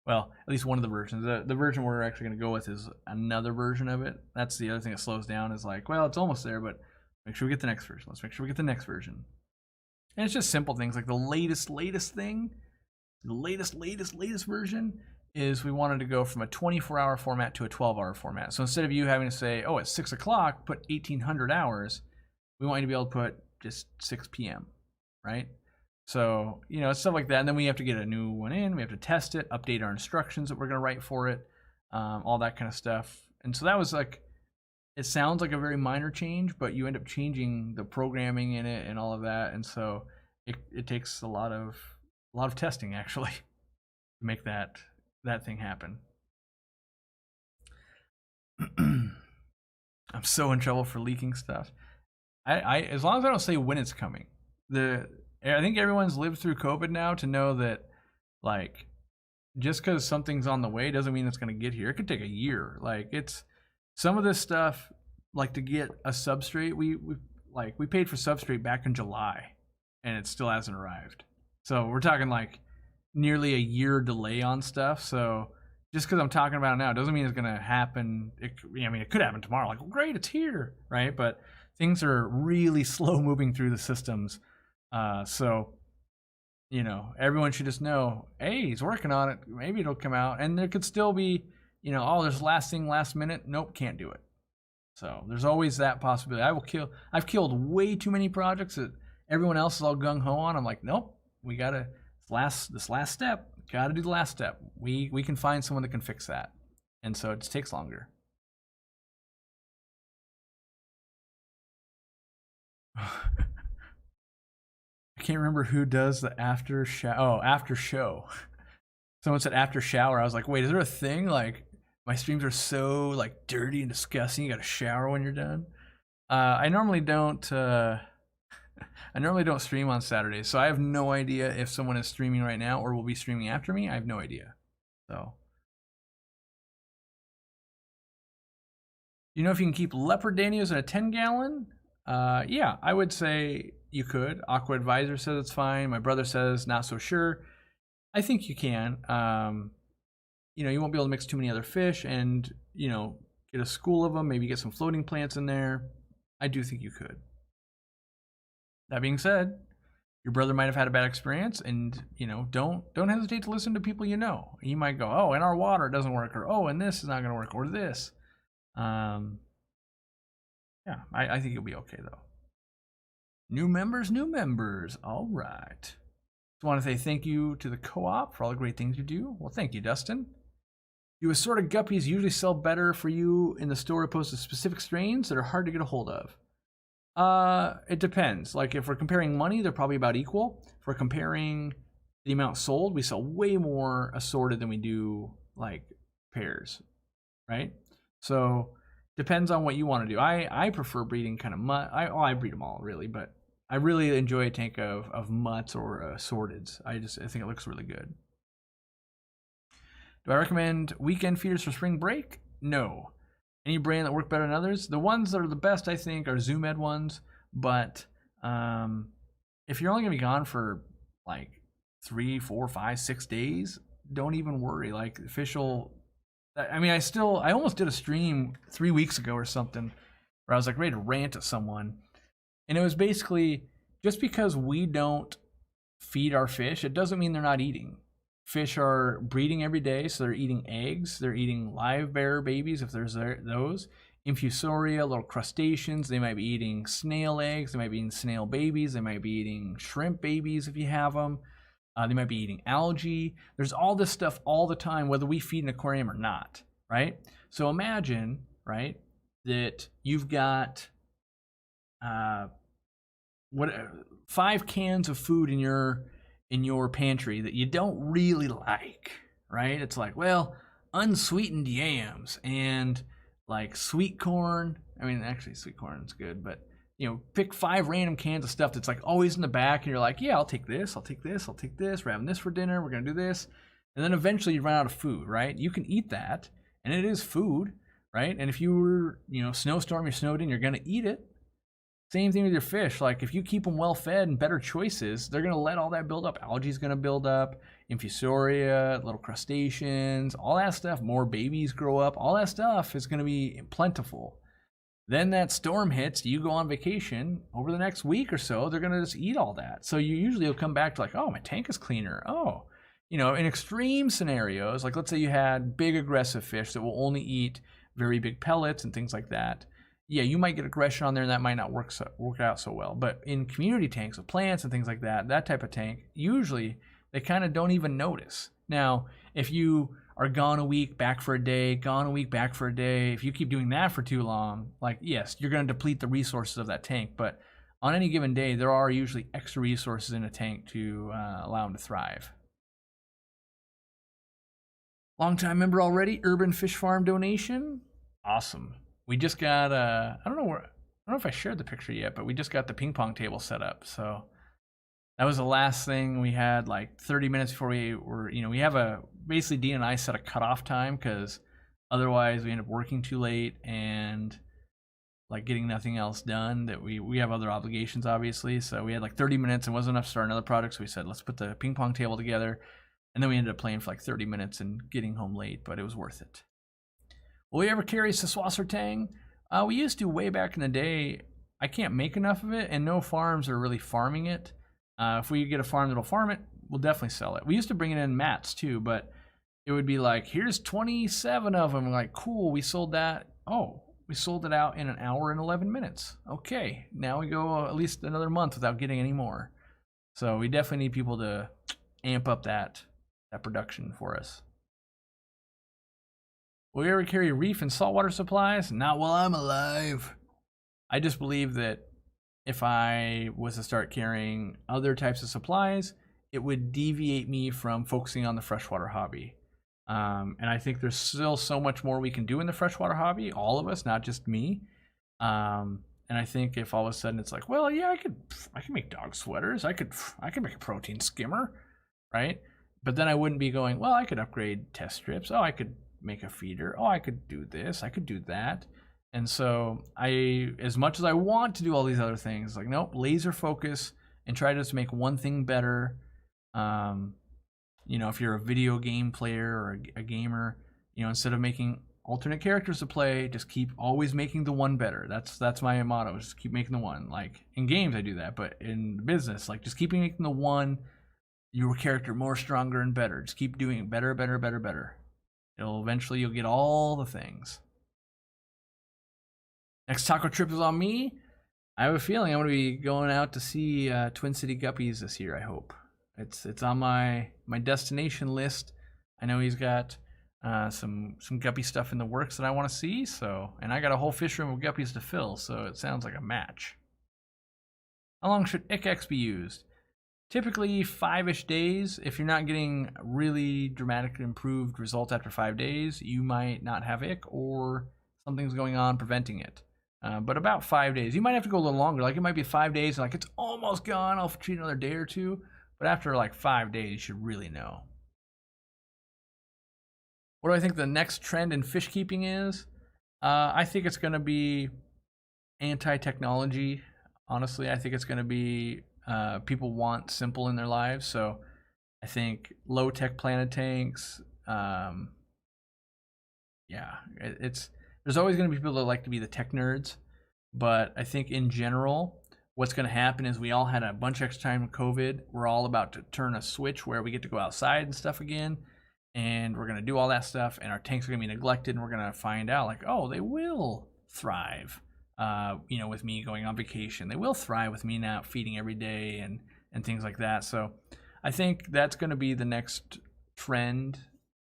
Well, at least one of the versions. The version we're actually going to go with is another version of it. That's the other thing that slows down, is like, well, it's almost there, but make sure we get the next version. Let's make sure we get the next version. And it's just simple things like the latest thing, the latest version is we wanted to go from a 24-hour format to a 12-hour format. So instead of you having to say, oh, it's 6 o'clock, put 1800 hours, we want you to be able to put just 6 p.m., right? So, you know, stuff like that. And then we have to get a new one in. We have to test it, update our instructions that we're going to write for it, all that kind of stuff. And so that was like, it sounds like a very minor change, but you end up changing the programming in it and all of that. And so it takes a lot of testing, actually, to make that thing happen. I'm so in trouble for leaking stuff. I as long as I don't say when it's coming. I think everyone's lived through COVID now to know that, like, just because something's on the way doesn't mean it's going to get here. It could take a year. Like, it's some of this stuff, like, to get a substrate, we paid for substrate back in July, and it still hasn't arrived. So we're talking like nearly a year delay on stuff. So just because I'm talking about it now doesn't mean it's going to happen. It could happen tomorrow. Like, well, great, it's here, right? But things are really slow moving through the systems. So, you know, everyone should just know, hey, he's working on it. Maybe it'll come out. And there could still be, you know, oh, there's last minute. Nope, can't do it. So there's always that possibility. I've killed way too many projects that everyone else is all gung-ho on. I'm like, nope, we gotta, this last step, gotta do the last step. We can find someone that can fix that. And so it just takes longer. I can't remember who does the after show. Oh, after show. Someone said after shower. I was like, wait, is there a thing? Like, my streams are so, like, dirty and disgusting. You got to shower when you're done. I normally don't stream on Saturdays, so I have no idea if someone is streaming right now or will be streaming after me. I have no idea. So, you know if you can keep leopard danios in a 10-gallon? Yeah, I would say you could. Aqua Advisor says it's fine. My brother says not so sure. I think you can. You know, you won't be able to mix too many other fish and, you know, get a school of them, maybe get some floating plants in there. I do think you could. That being said, your brother might have had a bad experience, and, you know, don't hesitate to listen to people you know. You might go, oh, in our water it doesn't work, or oh, and this is not going to work, or this. Yeah, I think you'll be okay, though. New members. All right. Just want to say thank you to the co-op for all the great things you do. Well, thank you, Dustin. Do assorted guppies usually sell better for you in the store opposed to specific strains that are hard to get a hold of? It depends. Like, if we're comparing money, they're probably about equal. If we're comparing the amount sold, we sell way more assorted than we do, like, pairs, right? So, depends on what you want to do. I prefer breeding kind of mutt. I breed them all, really, but I really enjoy a tank of mutts or assorteds. I think it looks really good. Do I recommend weekend feeders for spring break? No. Any brand that work better than others? The ones that are the best, I think, are Zoom Ed ones. But if you're only going to be gone for like 3, 4, 5, 6 days, don't even worry. Like, official. I mean, I almost did a stream 3 weeks ago or something where I was like ready to rant at someone. And it was basically, just because we don't feed our fish, it doesn't mean they're not eating. Fish are breeding every day, so they're eating eggs. They're eating live bearer babies, if there's those. Infusoria, little crustaceans. They might be eating snail eggs. They might be eating snail babies. They might be eating shrimp babies if you have them. They might be eating algae. There's all this stuff all the time, whether we feed an aquarium or not, right? So imagine, right, that you've got 5 cans of food in your pantry that you don't really like, right? It's like, well, unsweetened yams and like sweet corn. I mean, actually sweet corn's good, but you know, pick 5 random cans of stuff that's like always in the back, and you're like, yeah, I'll take this, I'll take this, I'll take this. We're having this for dinner. We're gonna do this, and then eventually you run out of food, right? You can eat that, and it is food, right? And if you were, you know, snowstorm, you're snowed in, you're gonna eat it. Same thing with your fish. Like, if you keep them well fed and better choices, they're going to let all that build up. Algae's going to build up, infusoria, little crustaceans, all that stuff. More babies grow up. All that stuff is going to be plentiful. Then that storm hits, you go on vacation. Over the next week or so, they're going to just eat all that. So you usually will come back to like, oh, my tank is cleaner. Oh, you know, in extreme scenarios, like let's say you had big aggressive fish that will only eat very big pellets and things like that. Yeah, you might get aggression on there, and that might not work out so well. But in community tanks with plants and things like that, that type of tank, usually they kind of don't even notice. Now, if you are gone a week, back for a day, gone a week, back for a day, if you keep doing that for too long, like, yes, you're going to deplete the resources of that tank. But on any given day, there are usually extra resources in a tank to allow them to thrive. Long-time member already, Urban Fish Farm donation. Awesome. We just got I don't know if I shared the picture yet, but we just got the ping pong table set up. So that was the last thing. We had like 30 minutes before we were, you know, we have basically Dean and I set a cutoff time because otherwise we end up working too late and like getting nothing else done. That we have other obligations, obviously. So we had like 30 minutes and wasn't enough to start another project. So we said, let's put the ping pong table together. And then we ended up playing for like 30 minutes and getting home late, but it was worth it. Will we ever carry Siswasser tang? We used to way back in the day. I can't make enough of it, and no farms are really farming it. If we get a farm that'll farm it, we'll definitely sell it. We used to bring it in mats too, but it would be like, here's 27 of them. Like, cool, we sold that. Oh, we sold it out in an hour and 11 minutes. Okay, now we go at least another month without getting any more. So we definitely need people to amp up that production for us. Will we ever carry reef and saltwater supplies? Not while I'm alive. I just believe that if I was to start carrying other types of supplies, it would deviate me from focusing on the freshwater hobby. And I think there's still so much more we can do in the freshwater hobby, all of us, not just me. And I think if all of a sudden it's like, well, yeah, I can make dog sweaters. I could make a protein skimmer, right? But then I wouldn't be going, well, I could upgrade test strips. Oh, I could make a feeder. Oh, I could do this. I could do that. And so as much as I want to do all these other things, like, nope, laser focus and try to just make one thing better. If you're a video game player or a gamer, instead of making alternate characters to play, just keep always making the one better. That's my motto, just keep making the one. Like in games I do that, but in business, like just keep making the one your character more stronger and better. Just keep doing it better, better, better, better. You'll get all the things. Next taco trip is on me. I have a feeling I'm going to be going out to see Twin City Guppies this year, I hope. It's on my destination list. I know he's got some guppy stuff in the works that I want to see, and I got a whole fish room of guppies to fill, so it sounds like a match. How long should ICX be used? Typically 5-ish days. If you're not getting really dramatically improved results after 5 days, you might not have ick or something's going on preventing it. But about 5 days. You might have to go a little longer. Like it might be 5 days and like it's almost gone. I'll treat another day or two. But after like 5 days, you should really know. What do I think the next trend in fish keeping is? I think it's going to be anti-technology. Honestly, I think it's going to be people want simple in their lives. So I think low-tech planet tanks. There's always going to be people that like to be the tech nerds. But I think in general, what's going to happen is we all had a bunch of extra time with COVID. We're all about to turn a switch where we get to go outside and stuff again. And we're going to do all that stuff. And our tanks are going to be neglected. And we're going to find out like, oh, they will thrive, with me going on vacation. They will thrive with me now feeding every day and things like that. So I think that's going to be the next trend,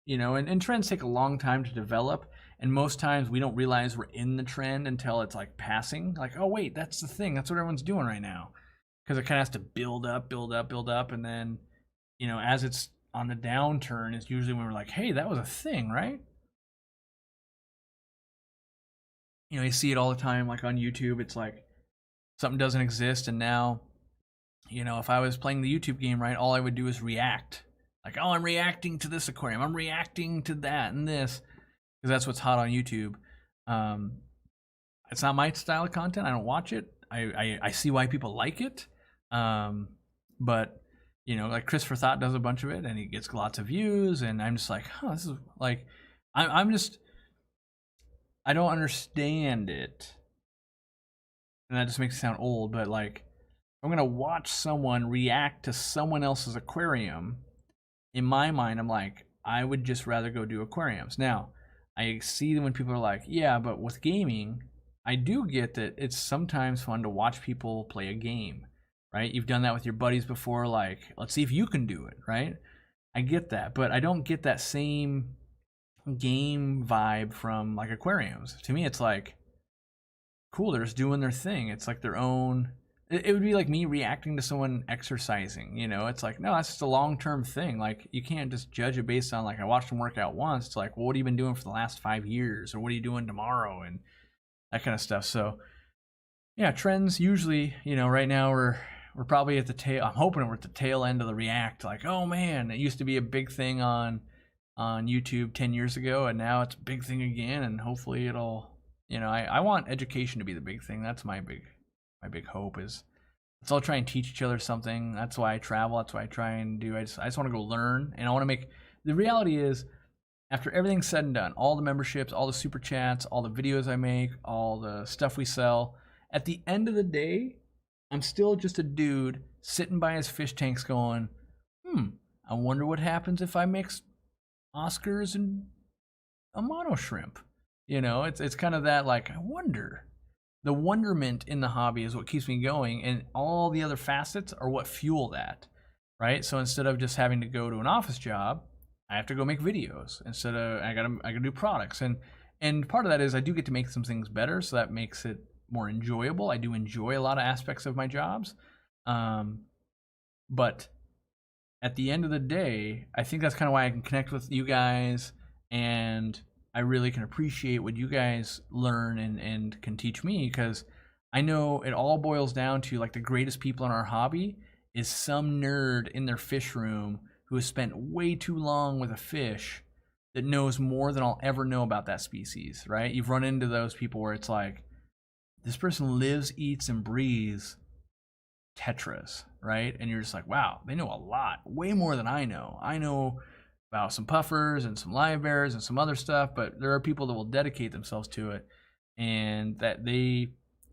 and trends take a long time to develop. And most times we don't realize we're in the trend until it's like passing. Like, oh, wait, that's the thing. That's what everyone's doing right now. Because it kind of has to build up, build up, build up. And then, as it's on the downturn, is usually when we're like, hey, that was a thing, right? You see it all the time, like on YouTube. It's like something doesn't exist. And now, if I was playing the YouTube game, right, all I would do is react. Like, oh, I'm reacting to this aquarium. I'm reacting to that and this. Because that's what's hot on YouTube. It's not my style of content. I don't watch it. I see why people like it. But, like Christopher Thought does a bunch of it and he gets lots of views. And I'm just like, this is like, I don't understand it. And that just makes it sound old. But like, I'm going to watch someone react to someone else's aquarium. In my mind, I'm like, I would just rather go do aquariums. Now, I see when people are like, yeah, but with gaming, I do get that it's sometimes fun to watch people play a game, right? You've done that with your buddies before, like, let's see if you can do it, right? I get that, but I don't get that same game vibe from like aquariums. To me, it's like, cool, they're just doing their thing. It's like their own. It would be like me reacting to someone exercising, It's like, no, that's just a long-term thing. Like, you can't just judge it based on, like, I watched them work out once. It's like, well, what have you been doing for the last 5 years? Or what are you doing tomorrow? And that kind of stuff. So, yeah, trends usually, right now we're probably at the tail. I'm hoping we're at the tail end of the react. Like, oh, man, it used to be a big thing on YouTube 10 years ago, and now it's a big thing again. And hopefully it'll, I want education to be the big thing. That's my big hope is let's all try and teach each other something. That's why I travel. That's why I try and do. I just want to go learn, and I want to make. The reality is, after everything's said and done, all the memberships, all the super chats, all the videos I make, all the stuff we sell, at the end of the day, I'm still just a dude sitting by his fish tanks going, I wonder what happens if I mix Oscars and Amano shrimp. It's kind of that, like, I wonder. The wonderment in the hobby is what keeps me going, and all the other facets are what fuel that, right? So instead of just having to go to an office job, I have to go make videos. Instead of I gotta do products, and part of that is I do get to make some things better, so that makes it more enjoyable. I do enjoy a lot of aspects of my jobs, but at the end of the day, I think that's kind of why I can connect with you guys, and I really can appreciate what you guys learn and can teach me, because I know it all boils down to, like, the greatest people in our hobby is some nerd in their fish room who has spent way too long with a fish that knows more than I'll ever know about that species, right? You've run into those people where it's like, this person lives, eats, and breathes tetras, right? And you're just like, wow, they know a lot, way more than I know. I know about some puffers and some live bears and some other stuff, but there are people that will dedicate themselves to it, and that they,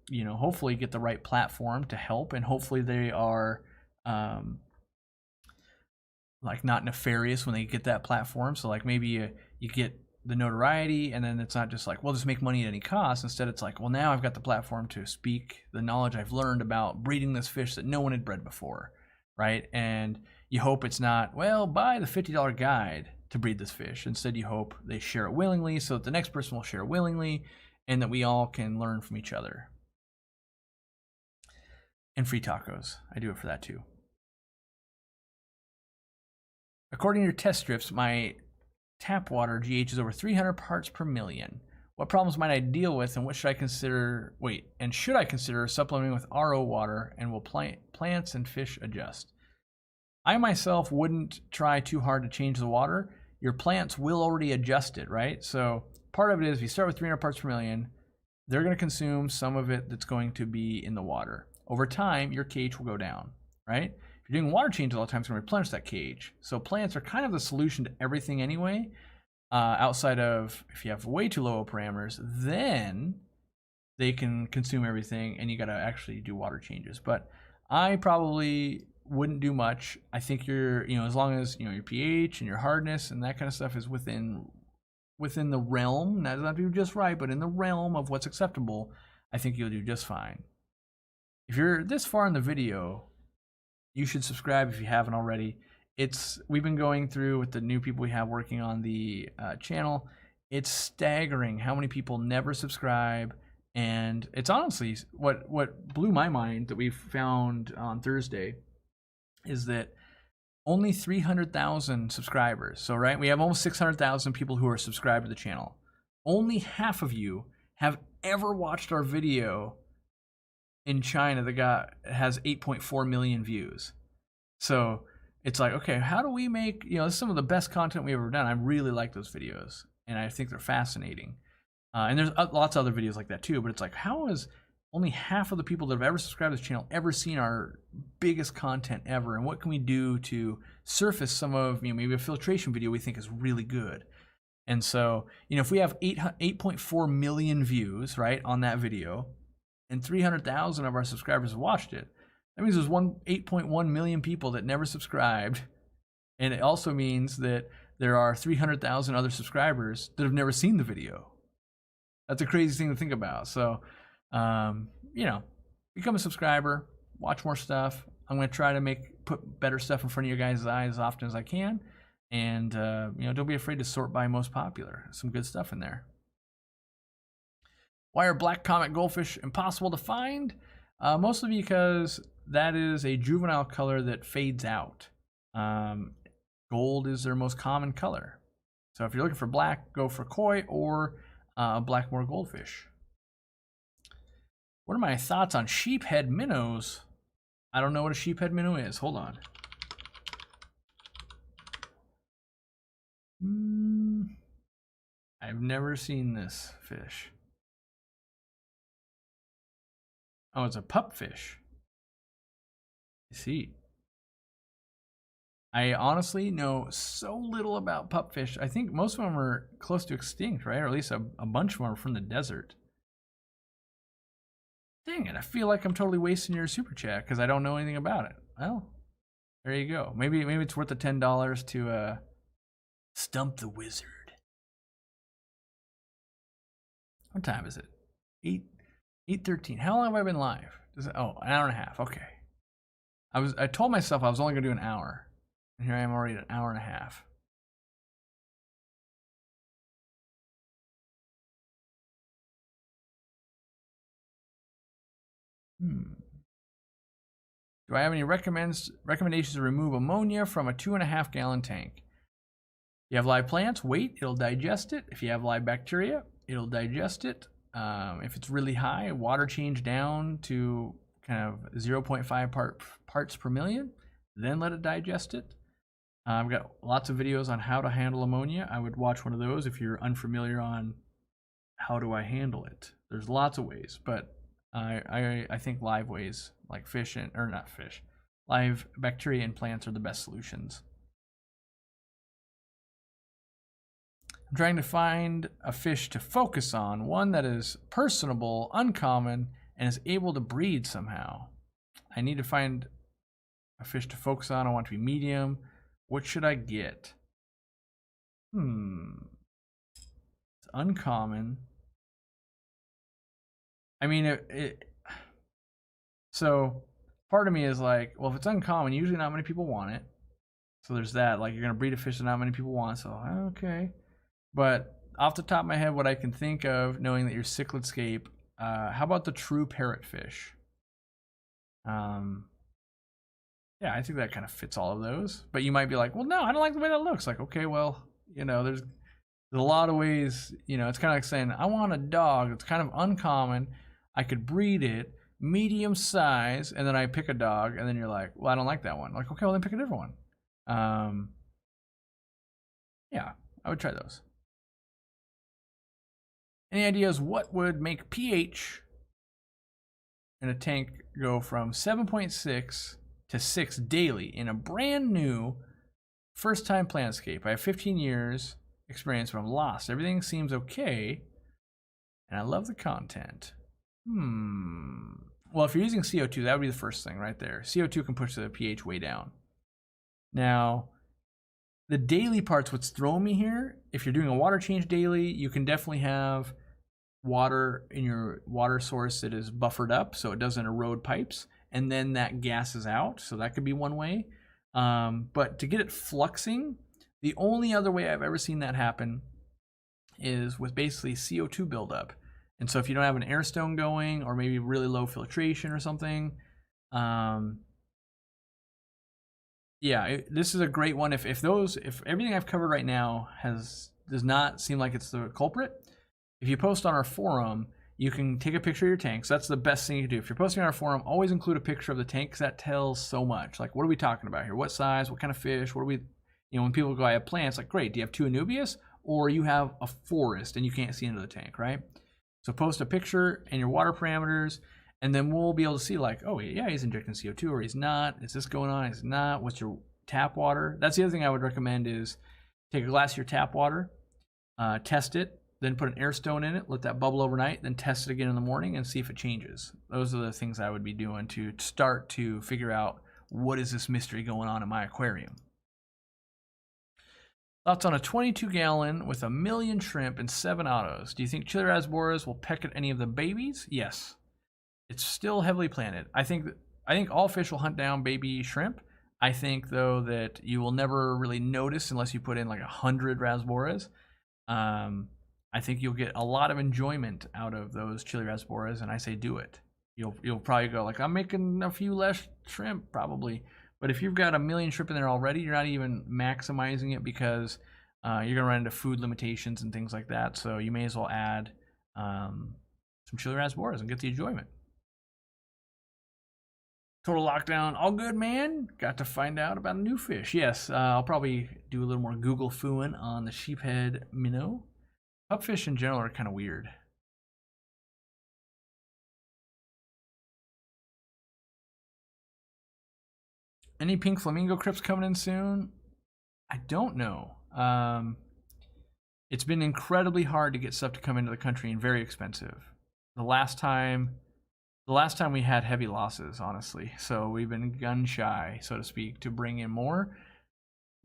you know, hopefully get the right platform to help, and hopefully they are like not nefarious when they get that platform. So like maybe you get the notoriety, and then it's not just like, well, just make money at any cost. Instead, it's like, well, now I've got the platform to speak the knowledge I've learned about breeding this fish that no one had bred before, right? And you hope it's not, well, buy the $50 guide to breed this fish. Instead, you hope they share it willingly, so that the next person will share willingly, and that we all can learn from each other. And free tacos. I do it for that too. According to your test strips, my tap water GH is over 300 parts per million. What problems might I deal with, and what should I consider? Should I consider supplementing with RO water, and will plants and fish adjust? I myself wouldn't try too hard to change the water. Your plants will already adjust it, right? So part of it is, if you start with 300 parts per million, they're going to consume some of it that's going to be in the water. Over time, your KH will go down, right? If you're doing water changes all the time, it's going to replenish that KH. So plants are kind of the solution to everything anyway. Outside of, if you have way too low parameters, then they can consume everything, and you got to actually do water changes. But I probably wouldn't do much. I think you're, as long as your pH and your hardness and that kind of stuff is within the realm. That doesn't have to be just right, but in the realm of what's acceptable, I think you'll do just fine. If you're this far in the video, you should subscribe if you haven't already. We've been going through with the new people we have working on the channel. It's staggering how many people never subscribe, and it's honestly what blew my mind that we found on Thursday is that only 300,000 subscribers. So right, we have almost 600,000 people who are subscribed to the channel. Only half of you have ever watched our video in China that has 8.4 million views. So it's like, okay, how do we make, this is some of the best content we've ever done. I really like those videos, and I think they're fascinating. And there's lots of other videos like that too, but it's like, how is only half of the people that have ever subscribed to this channel ever seen our biggest content ever? And what can we do to surface some of, maybe a filtration video we think is really good? And so, if we have 8.4 million views, right, on that video, and 300,000 of our subscribers have watched it, that means there's 8.1 million people that never subscribed. And it also means that there are 300,000 other subscribers that have never seen the video. That's a crazy thing to think about. So, become a subscriber, watch more stuff. I'm going to try to put better stuff in front of your guys' eyes as often as I can. And, don't be afraid to sort by most popular. Some good stuff in there. Why are black comet goldfish impossible to find? Mostly because that is a juvenile color that fades out. Gold is their most common color. So if you're looking for black, go for koi or blackmore goldfish. What are my thoughts on sheephead minnows? I don't know what a sheephead minnow is. Hold on. I've never seen this fish. Oh, it's a pupfish. I see. I honestly know so little about pupfish. I think most of them are close to extinct, right? Or at least a bunch of them are from the desert. Dang it, I feel like I'm totally wasting your super chat because I don't know anything about it. Well, there you go. Maybe it's worth the $10 to stump the wizard. What time is it? 8:13. How long have I been live? An hour and a half. Okay. I told myself I was only gonna do an hour. And here I am already at an hour and a half. Do I have any recommendations to remove ammonia from a 2.5 gallon tank? You have live plants, wait, it'll digest it. If you have live bacteria, it'll digest it. If it's really high, water change down to kind of 0.5 parts per million, then let it digest it. I've got lots of videos on how to handle ammonia. I would watch one of those if you're unfamiliar on how do I handle it. There's lots of ways, but I think live ways like fish and, or not fish, live bacteria and plants are the best solutions. I'm trying to find a fish to focus on, one that is personable, uncommon, and is able to breed somehow. I need to find a fish to focus on. I want to be medium. What should I get? It's uncommon. I mean, so part of me is like, well, if it's uncommon, usually not many people want it. So there's that. Like, you're going to breed a fish that not many people want. So, okay. But off the top of my head, what I can think of, knowing that you're cichlidscape, how about the true parrotfish? Yeah, I think that kind of fits all of those. But you might be like, well, no, I don't like the way that looks. Like, okay, well, you know, there's a lot of ways, you know, it's kind of like saying, I want a dog that's kind of uncommon. I could breed it, medium size, and then I pick a dog, and then you're like, well, I don't like that one. Like, okay, well, then pick a different one. Yeah, I would try those. Any ideas what would make pH in a tank go from 7.6 to 6 daily in a brand new first time plantscape? I have 15 years experience, but I'm lost. Everything seems okay, and I love the content. Well, if you're using CO2, that would be the first thing right there. CO2 can push the pH way down. Now, the daily part's what's throwing me here. If you're doing a water change daily, you can definitely have water in your water source that is buffered up so it doesn't erode pipes, and then that gases out. So that could be one way. But to get it fluxing, the only other way I've ever seen that happen is with basically CO2 buildup. And so if you don't have an air stone going, or maybe really low filtration or something, yeah, this is a great one. If everything I've covered right now does not seem like it's the culprit, if you post on our forum, you can take a picture of your tanks. That's the best thing you can do. If you're posting on our forum, always include a picture of the tank, because that tells so much. Like, what are we talking about here? What size? What kind of fish? What are we, you know, when people go, I have plants, like, great, do you have 2 Anubias? Or you have a forest and you can't see into the tank, right? So post a picture and your water parameters, and then we'll be able to see, like, oh yeah, he's injecting CO2, or he's not. Is this going on? Is it not? What's your tap water? That's the other thing I would recommend, is take a glass of your tap water, test it, then put an air stone in it, let that bubble overnight, then test it again in the morning and see if it changes. Those are the things I would be doing to start to figure out, what is this mystery going on in my aquarium. Thoughts on a 22-gallon with 1 million shrimp and 7 autos. Do you think chili rasboras will peck at any of the babies? Yes. It's still heavily planted. I think all fish will hunt down baby shrimp. I think, though, that you will never really notice unless you put in like 100 rasboras. I think you'll get a lot of enjoyment out of those chili rasboras, and I say do it. You'll probably go like, I'm making a few less shrimp probably. But if you've got 1 million shrimp in there already, you're not even maximizing it, because you're going to run into food limitations and things like that. So you may as well add some chili rasboras and get the enjoyment. Total lockdown, all good, man. Got to find out about a new fish. Yes, I'll probably do a little more Google fooing on the sheephead minnow. Pupfish in general are kind of weird. Any pink flamingo crypts coming in soon? I don't know. It's been incredibly hard to get stuff to come into the country, and very expensive. The last time we had heavy losses, honestly. So we've been gun shy, so to speak, to bring in more.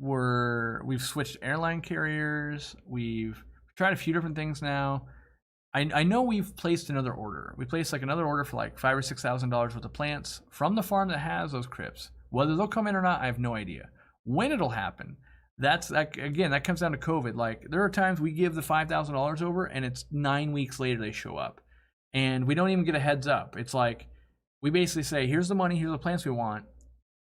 We've switched airline carriers. We've tried a few different things now. I know we've placed another order. We placed like another order for like $5,000 or $6,000 worth of plants from the farm that has those crypts. Whether they'll come in or not, I have no idea. When it'll happen, again, that comes down to COVID. Like, there are times we give the $5,000 over, and it's 9 weeks later they show up, and we don't even get a heads up. It's like, we basically say, here's the money, here's the plants we want.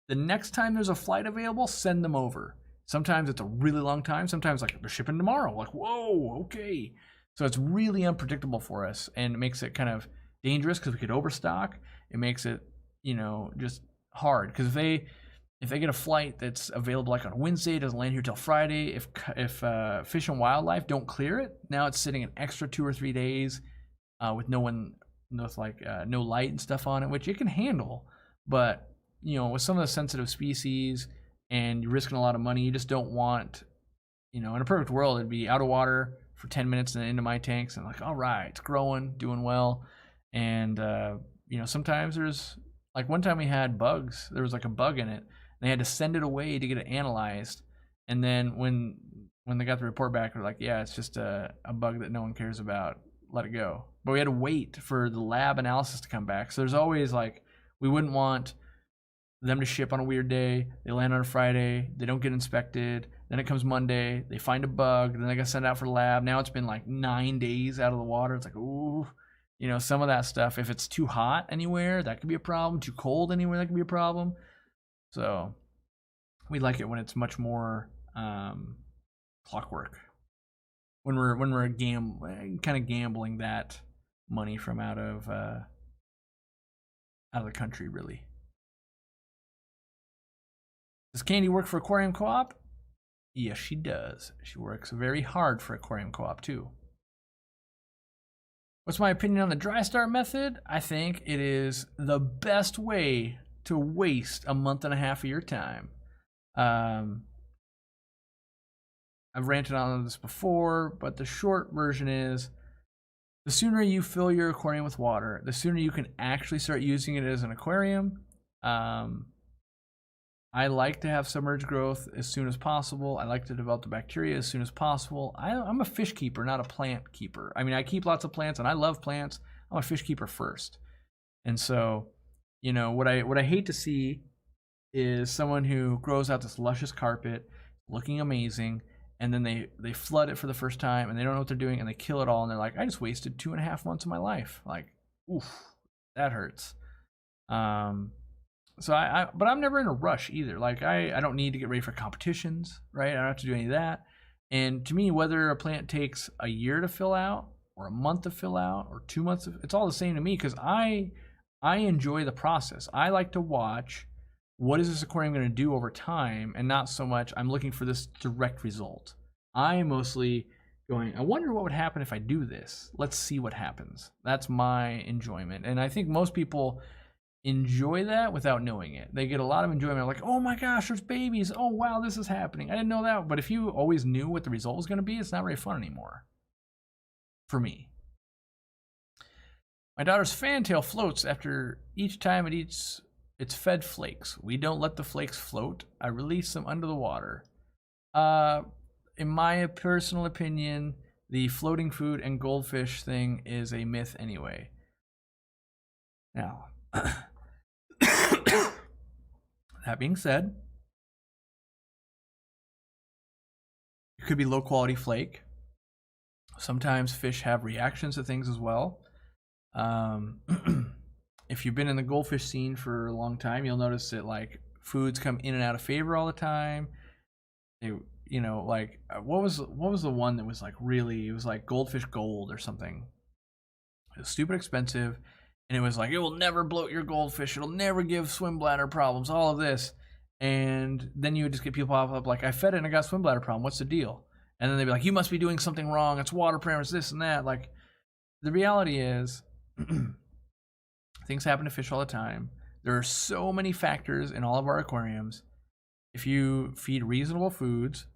The next time there's a flight available, send them over. Sometimes it's a really long time. Sometimes, like, they're shipping tomorrow. Like, whoa, okay. So it's really unpredictable for us, and it makes it kind of dangerous, because we could overstock. It makes it, you know, just hard, because if if they get a flight that's available like on Wednesday, doesn't land here till Friday, if Fish and Wildlife don't clear it, now it's sitting an extra 2 or 3 days with no light and stuff on it, which it can handle. But with some of the sensitive species, and you're risking a lot of money, you just don't want, in a perfect world, it'd be out of water for 10 minutes and then into my tanks, and like, all right, it's growing, doing well. And sometimes there's like one time we had bugs. There was like a bug in it. They had to send it away to get it analyzed, and then when they got the report back, they're like, yeah, it's just a bug that no one cares about, let it go. But we had to wait for the lab analysis to come back. So there's always like, we wouldn't want them to ship on a weird day, they land on a Friday, they don't get inspected, then it comes Monday, they find a bug, then they got sent out for the lab. Now it's been like 9 days out of the water. It's like, ooh, some of that stuff, if it's too hot anywhere, that could be a problem. Too cold anywhere, that could be a problem. So we like it when it's much more clockwork. When we're kind of gambling that money from out of the country, really. Does Candy work for Aquarium Co-op? Yes, she does. She works very hard for Aquarium Co-op too. What's my opinion on the dry start method? I think it is the best way to waste a month and a half of your time. I've ranted on this before, but the short version is, the sooner you fill your aquarium with water, the sooner you can actually start using it as an aquarium. I like to have submerged growth as soon as possible. I like to develop the bacteria as soon as possible. I'm a fish keeper, not a plant keeper. I mean, I keep lots of plants, and I love plants. I'm a fish keeper first. And so, what I hate to see is someone who grows out this luscious carpet, looking amazing, and then they flood it for the first time, and they don't know what they're doing, and they kill it all, and they're like, I just wasted 2.5 months of my life. Like, oof, that hurts. But I'm never in a rush either. Like, I don't need to get ready for competitions, right? I don't have to do any of that. And to me, whether a plant takes a year to fill out, or a month to fill out, or 2 months, it's all the same to me, because I enjoy the process. I like to watch, what is this aquarium going to do over time, and not so much I'm looking for this direct result. I'm mostly going, I wonder what would happen if I do this. Let's see what happens. That's my enjoyment. And I think most people enjoy that without knowing it. They get a lot of enjoyment, like, oh my gosh, there's babies. Oh wow, this is happening. I didn't know that. But if you always knew what the result was going to be, it's not very fun anymore. For me. My daughter's fantail floats after each time it eats its fed flakes. We don't let the flakes float. I release them under the water. In my personal opinion, the floating food and goldfish thing is a myth anyway. Now, that being said, it could be low quality flake. Sometimes fish have reactions to things as well. If you've been in the goldfish scene for a long time, you'll notice that like foods come in and out of favor all the time. They, like what was the one that was like really? It was like Goldfish Gold or something. It was stupid expensive, and it was like, it will never bloat your goldfish. It'll never give swim bladder problems. All of this, and then you would just get people pop up like, I fed it and I got swim bladder problem. What's the deal? And then they'd be like, you must be doing something wrong. It's water parameters, this and that. Like, the reality is, things happen to fish all the time. There are so many factors in all of our aquariums. If you feed reasonable foods,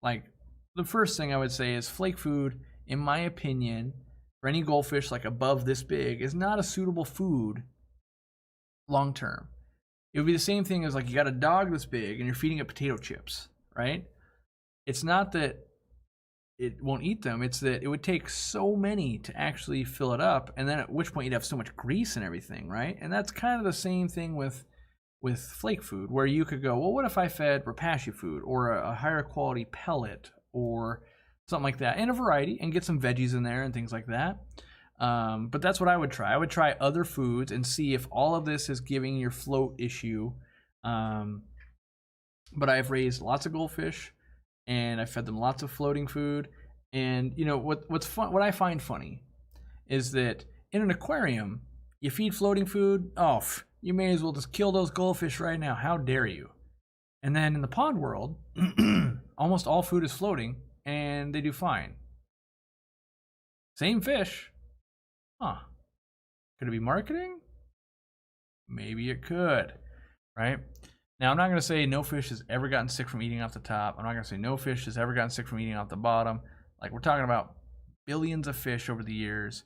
like the first thing I would say is flake food, in my opinion, for any goldfish like above this big, is not a suitable food long term. It would be the same thing as like you got a dog this big and you're feeding it potato chips, right? It's not that it won't eat them, it's that it would take so many to actually fill it up, and then at which point you'd have so much grease and everything, right? And that's kind of the same thing with flake food, where you could go, well, what if I fed rapashi food or a higher quality pellet or something like that, and a variety, and get some veggies in there and things like that. But that's what I would try. I would try other foods and see if all of this is giving your float issue. But I've raised lots of goldfish, and I fed them lots of floating food. And what's fun, what I find funny, is that in an aquarium, you feed floating food. Oh, you may as well just kill those goldfish right now. How dare you? And then in the pond world, almost all food is floating and they do fine. Same fish. Huh. Could it be marketing? Maybe it could, right? Now, I'm not going to say no fish has ever gotten sick from eating off the top. I'm not going to say no fish has ever gotten sick from eating off the bottom. Like, we're talking about billions of fish over the years.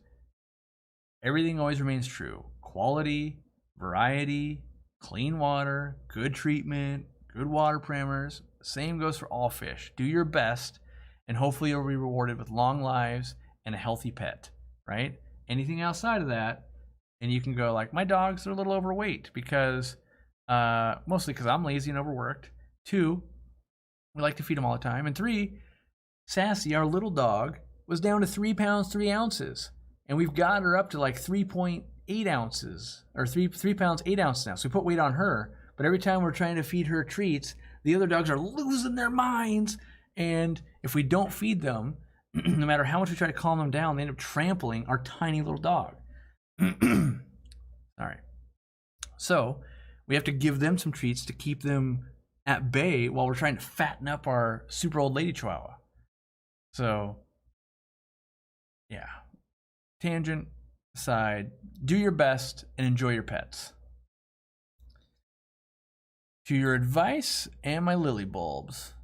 Everything always remains true. Quality, variety, clean water, good treatment, good water parameters. Same goes for all fish. Do your best, and hopefully you'll be rewarded with long lives and a healthy pet, right? Anything outside of that, and you can go like, my dogs are a little overweight because, mostly because I'm lazy and overworked. 2, we like to feed them all the time. And 3, Sassy, our little dog, was down to 3 pounds 3 ounces, and we've got her up to like 3.8 ounces, or 3 pounds 8 ounces now. So we put weight on her, but every time we're trying to feed her treats, the other dogs are losing their minds. And if we don't feed them, no matter how much we try to calm them down, they end up trampling our tiny little dog. All right. So we have to give them some treats to keep them at bay while we're trying to fatten up our super old lady chihuahua. So, yeah. Tangent aside, do your best and enjoy your pets. To your advice and my lily bulbs.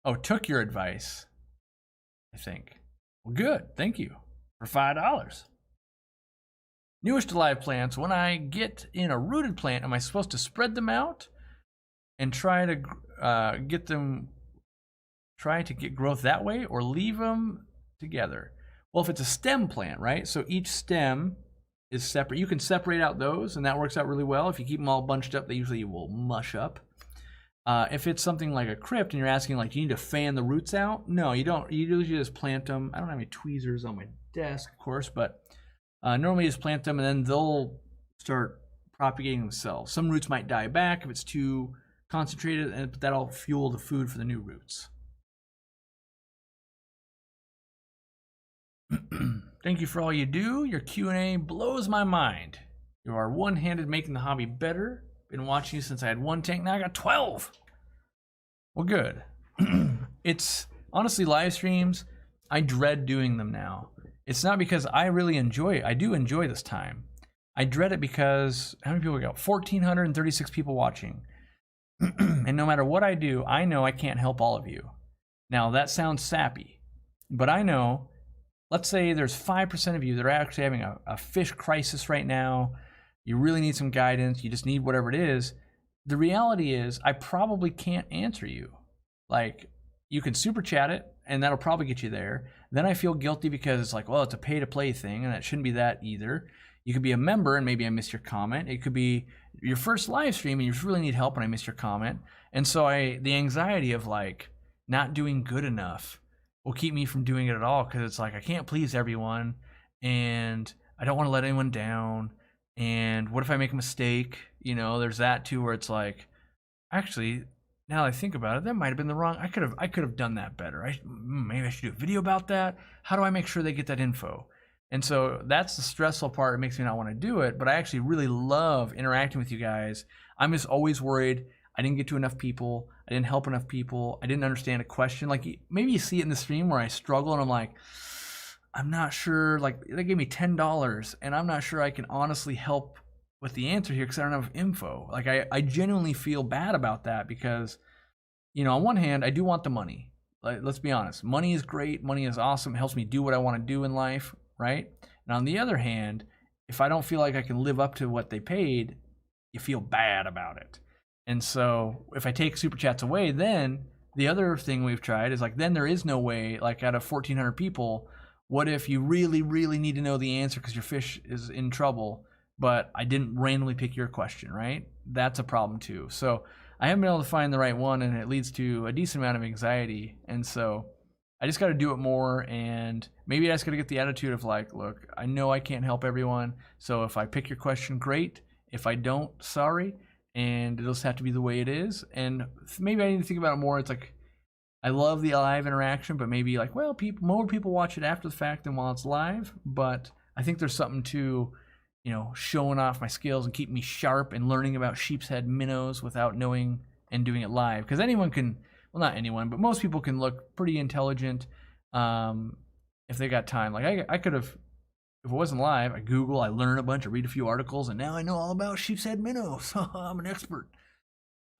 Oh, took your advice, I think. Well, good. Thank you for $5. Newest to live plants. When I get in a rooted plant, am I supposed to spread them out and try to get growth that way, or leave them together? Well, if it's a stem plant, right? So each stem is separate. You can separate out those, and that works out really well. If you keep them all bunched up, they usually will mush up. If it's something like a crypt and you're asking, like, do you need to fan the roots out? No, you don't. You usually just plant them. I don't have any tweezers on my desk, of course, but normally you just plant them and then they'll start propagating themselves. Some roots might die back if it's too concentrated, but that'll fuel the food for the new roots. Thank you for all you do. Your Q&A blows my mind. You are one-handed making the hobby better. Been watching you since I had 1 tank, now I got 12. Well, good. It's honestly, live streams, I dread doing them now. It's not because I really enjoy it. I do enjoy this time. I dread it because, how many people we got? 1,436 people watching. And no matter what I do, I know I can't help all of you. Now, that sounds sappy, but I know, let's say there's 5% of you that are actually having a fish crisis right now. You really need some guidance. You just need whatever it is. The reality is, I probably can't answer you. Like, you can super chat it, and that'll probably get you there. Then I feel guilty because it's like, well, it's a pay-to-play thing, and it shouldn't be that either. You could be a member, and maybe I missed your comment. It could be your first live stream, and you really need help, and I missed your comment. And so the anxiety of, like, not doing good enough will keep me from doing it at all, because it's like, I can't please everyone, and I don't want to let anyone down. And what if I make a mistake? You know, there's that too, where it's like, actually, now that I think about it, that might have been the wrong. I could have done that better. Maybe I should do a video about that. How do I make sure they get that info? And so that's the stressful part. It makes me not want to do it. But I actually really love interacting with you guys. I'm just always worried I didn't get to enough people. I didn't help enough people. I didn't understand a question. Like, maybe you see it in the stream where I struggle and I'm like, I'm not sure, like, they gave me $10 and I'm not sure I can honestly help with the answer here because I don't have info. Like, I genuinely feel bad about that because, you know, on one hand, I do want the money. Like, let's be honest. Money is great. Money is awesome. It helps me do what I want to do in life, right? And on the other hand, if I don't feel like I can live up to what they paid, you feel bad about it. And so if I take super chats away, then the other thing we've tried is, like, then there is no way, like, out of 1,400 people, what if you really, really need to know the answer because your fish is in trouble, but I didn't randomly pick your question, right? That's a problem too. So I haven't been able to find the right one, and it leads to a decent amount of anxiety. And so I just got to do it more, and maybe I just got to get the attitude of, like, look, I know I can't help everyone, so if I pick your question, great. If I don't, sorry, and it'll just have to be the way it is. And maybe I need to think about it more. It's like, I love the live interaction, but maybe, like, well, more people watch it after the fact than while it's live. But I think there's something to, you know, showing off my skills and keeping me sharp and learning about sheep's head minnows without knowing and doing it live, because anyone can, well, not anyone, but most people can look pretty intelligent if they got time. Like I could have, if it wasn't live, I Google, I learn a bunch, I read a few articles, and now I know all about sheep's head minnows. So I'm an expert.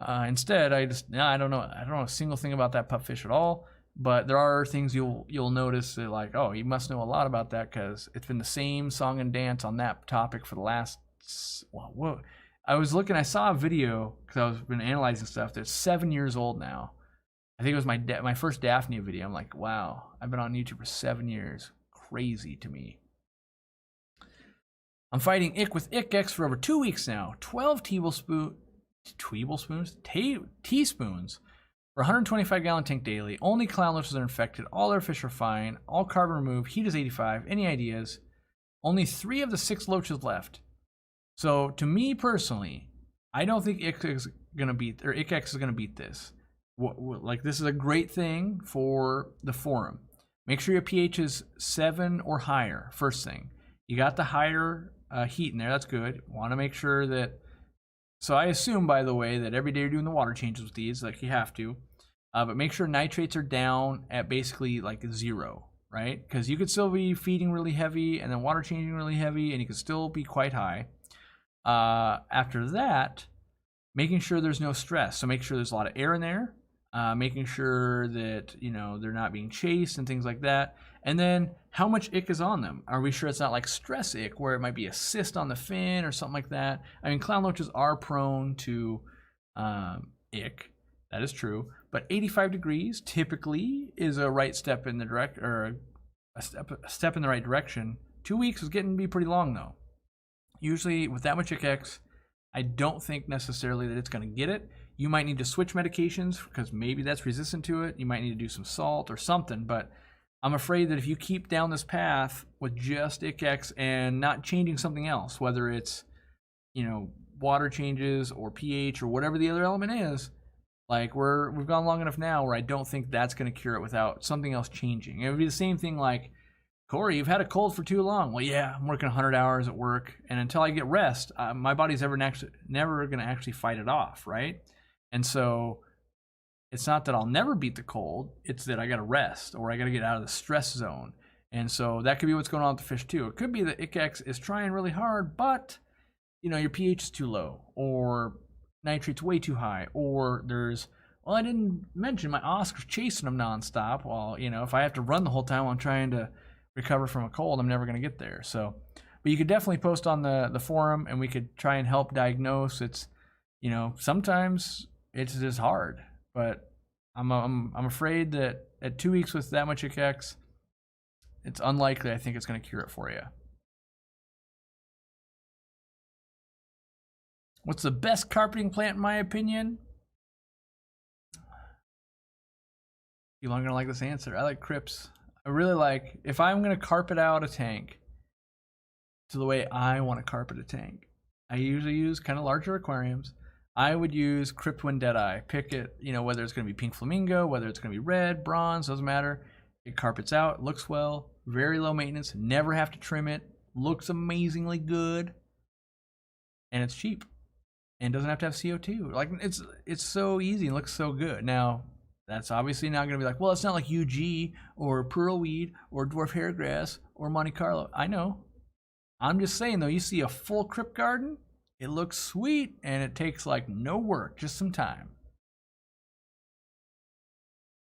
Instead, I don't know a single thing about that pupfish at all. But there are things you'll notice that, like, oh, you must know a lot about that, because it's been the same song and dance on that topic for the last. Well, I was looking, I saw a video because I've been analyzing stuff that's 7 years old now. I think it was my first Daphne video. I'm like, wow, I've been on YouTube for 7 years. Crazy to me. I'm fighting ick with IckX for over 2 weeks now. 12 teaspoons for 125 gallon tank daily. Only clownlicious are infected. All our fish are fine. All carbon removed. Heat is 85. Any ideas? Only 3 of the 6 loaches left. So to me personally, I don't think IckX is gonna beat this. Like, this is a great thing for the forum. Make sure your pH is 7 or higher. First thing, you got the higher heat in there. That's good. Want to make sure that. So I assume, by the way, that every day you're doing the water changes with these, like you have to. But make sure nitrates are down at basically like 0, right? Because you could still be feeding really heavy and then water changing really heavy, and you could still be quite high. After that, making sure there's no stress. So make sure there's a lot of air in there. Making sure that, you know, they're not being chased and things like that. And then how much ick is on them? Are we sure it's not like stress ick, where it might be a cyst on the fin or something like that? I mean, clown loaches are prone to ick. That is true. But 85 degrees typically is a right step in the a step in the right direction. 2 weeks is getting to be pretty long though. Usually with that much IckX, I don't think necessarily that it's going to get it. You might need to switch medications because maybe that's resistant to it. You might need to do some salt or something, but I'm afraid that if you keep down this path with just IckX and not changing something else, whether it's, you know, water changes or pH or whatever the other element is, like we've gone long enough now where I don't think that's going to cure it without something else changing. It would be the same thing like, Corey, you've had a cold for too long. Well, yeah, I'm working 100 hours at work, and until I get rest, my body's never going to actually fight it off, right? And so it's not that I'll never beat the cold, it's that I got to rest or I got to get out of the stress zone. And so that could be what's going on with the fish too. It could be that IckX is trying really hard, but, you know, your pH is too low, or nitrate's way too high, or there's, well, I didn't mention my Oscar's chasing them nonstop. Well, you know, if I have to run the whole time while I'm trying to recover from a cold, I'm never going to get there. So, but you could definitely post on the forum, and we could try and help diagnose. It's, you know, sometimes it's just hard, but I'm afraid that at 2 weeks with that much IckX, it's unlikely I think it's going to cure it for you. What's the best carpeting plant in my opinion? You're going to like this answer. I like crypts. I really like, if I'm going to carpet out a tank to the way I want to carpet a tank, I usually use kind of larger aquariums. I would use Crypt When Deadeye. Pick it, you know, whether it's going to be pink flamingo, whether it's going to be red, bronze, doesn't matter. It carpets out, looks well, very low maintenance, never have to trim it, looks amazingly good, and it's cheap, and doesn't have to have CO2. Like, it's so easy and looks so good. Now, that's obviously not going to be like, well, it's not like UG or pearlweed or dwarf hairgrass or Monte Carlo. I know. I'm just saying, though, you see a full crypt garden, it looks sweet, and it takes like no work, just some time.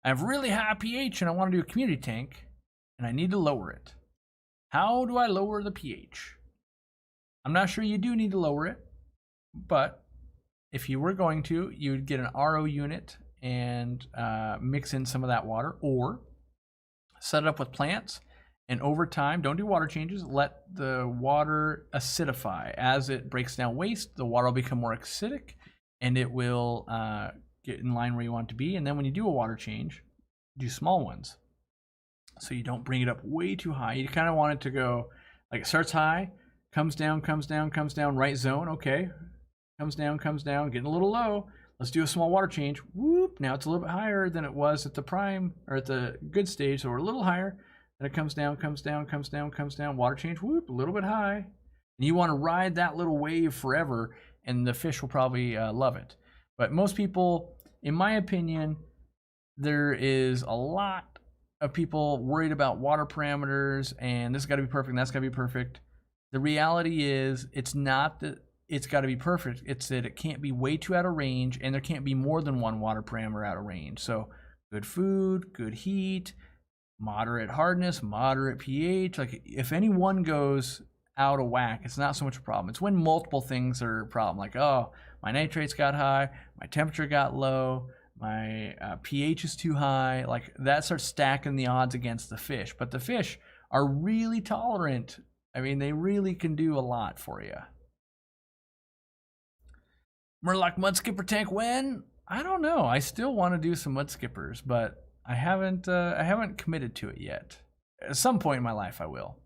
I have really high pH and I want to do a community tank, and I need to lower it. How do I lower the pH? I'm not sure you do need to lower it, but if you were going to, you would get an RO unit and mix in some of that water, or set it up with plants, and over time, don't do water changes, let the water acidify. As it breaks down waste, the water will become more acidic, and it will get in line where you want it to be. And then when you do a water change, do small ones, so you don't bring it up way too high. You kind of want it to go, like, it starts high, comes down, right zone, okay, comes down, getting a little low. Let's do a small water change. Whoop, now it's a little bit higher than it was at the prime, or at the good stage, so we're a little higher. Then it comes down, water change, whoop, a little bit high. And you want to ride that little wave forever, and the fish will probably love it. But most people, in my opinion, there is a lot of people worried about water parameters and this has got to be perfect and that's got to be perfect. The reality is it's not that it's got to be perfect. It's that it can't be way too out of range and there can't be more than one water parameter out of range. So good food, good heat, moderate hardness, moderate pH. Like if any one goes out of whack, it's not so much a problem. It's when multiple things are a problem. Like, oh, my nitrates got high, my temperature got low, my pH is too high. Like that starts stacking the odds against the fish. But the fish are really tolerant. I mean, they really can do a lot for you. Murloc mud skipper tank when? I don't know. I still want to do some mud skippers, but I haven't committed to it yet. At some point in my life, I will.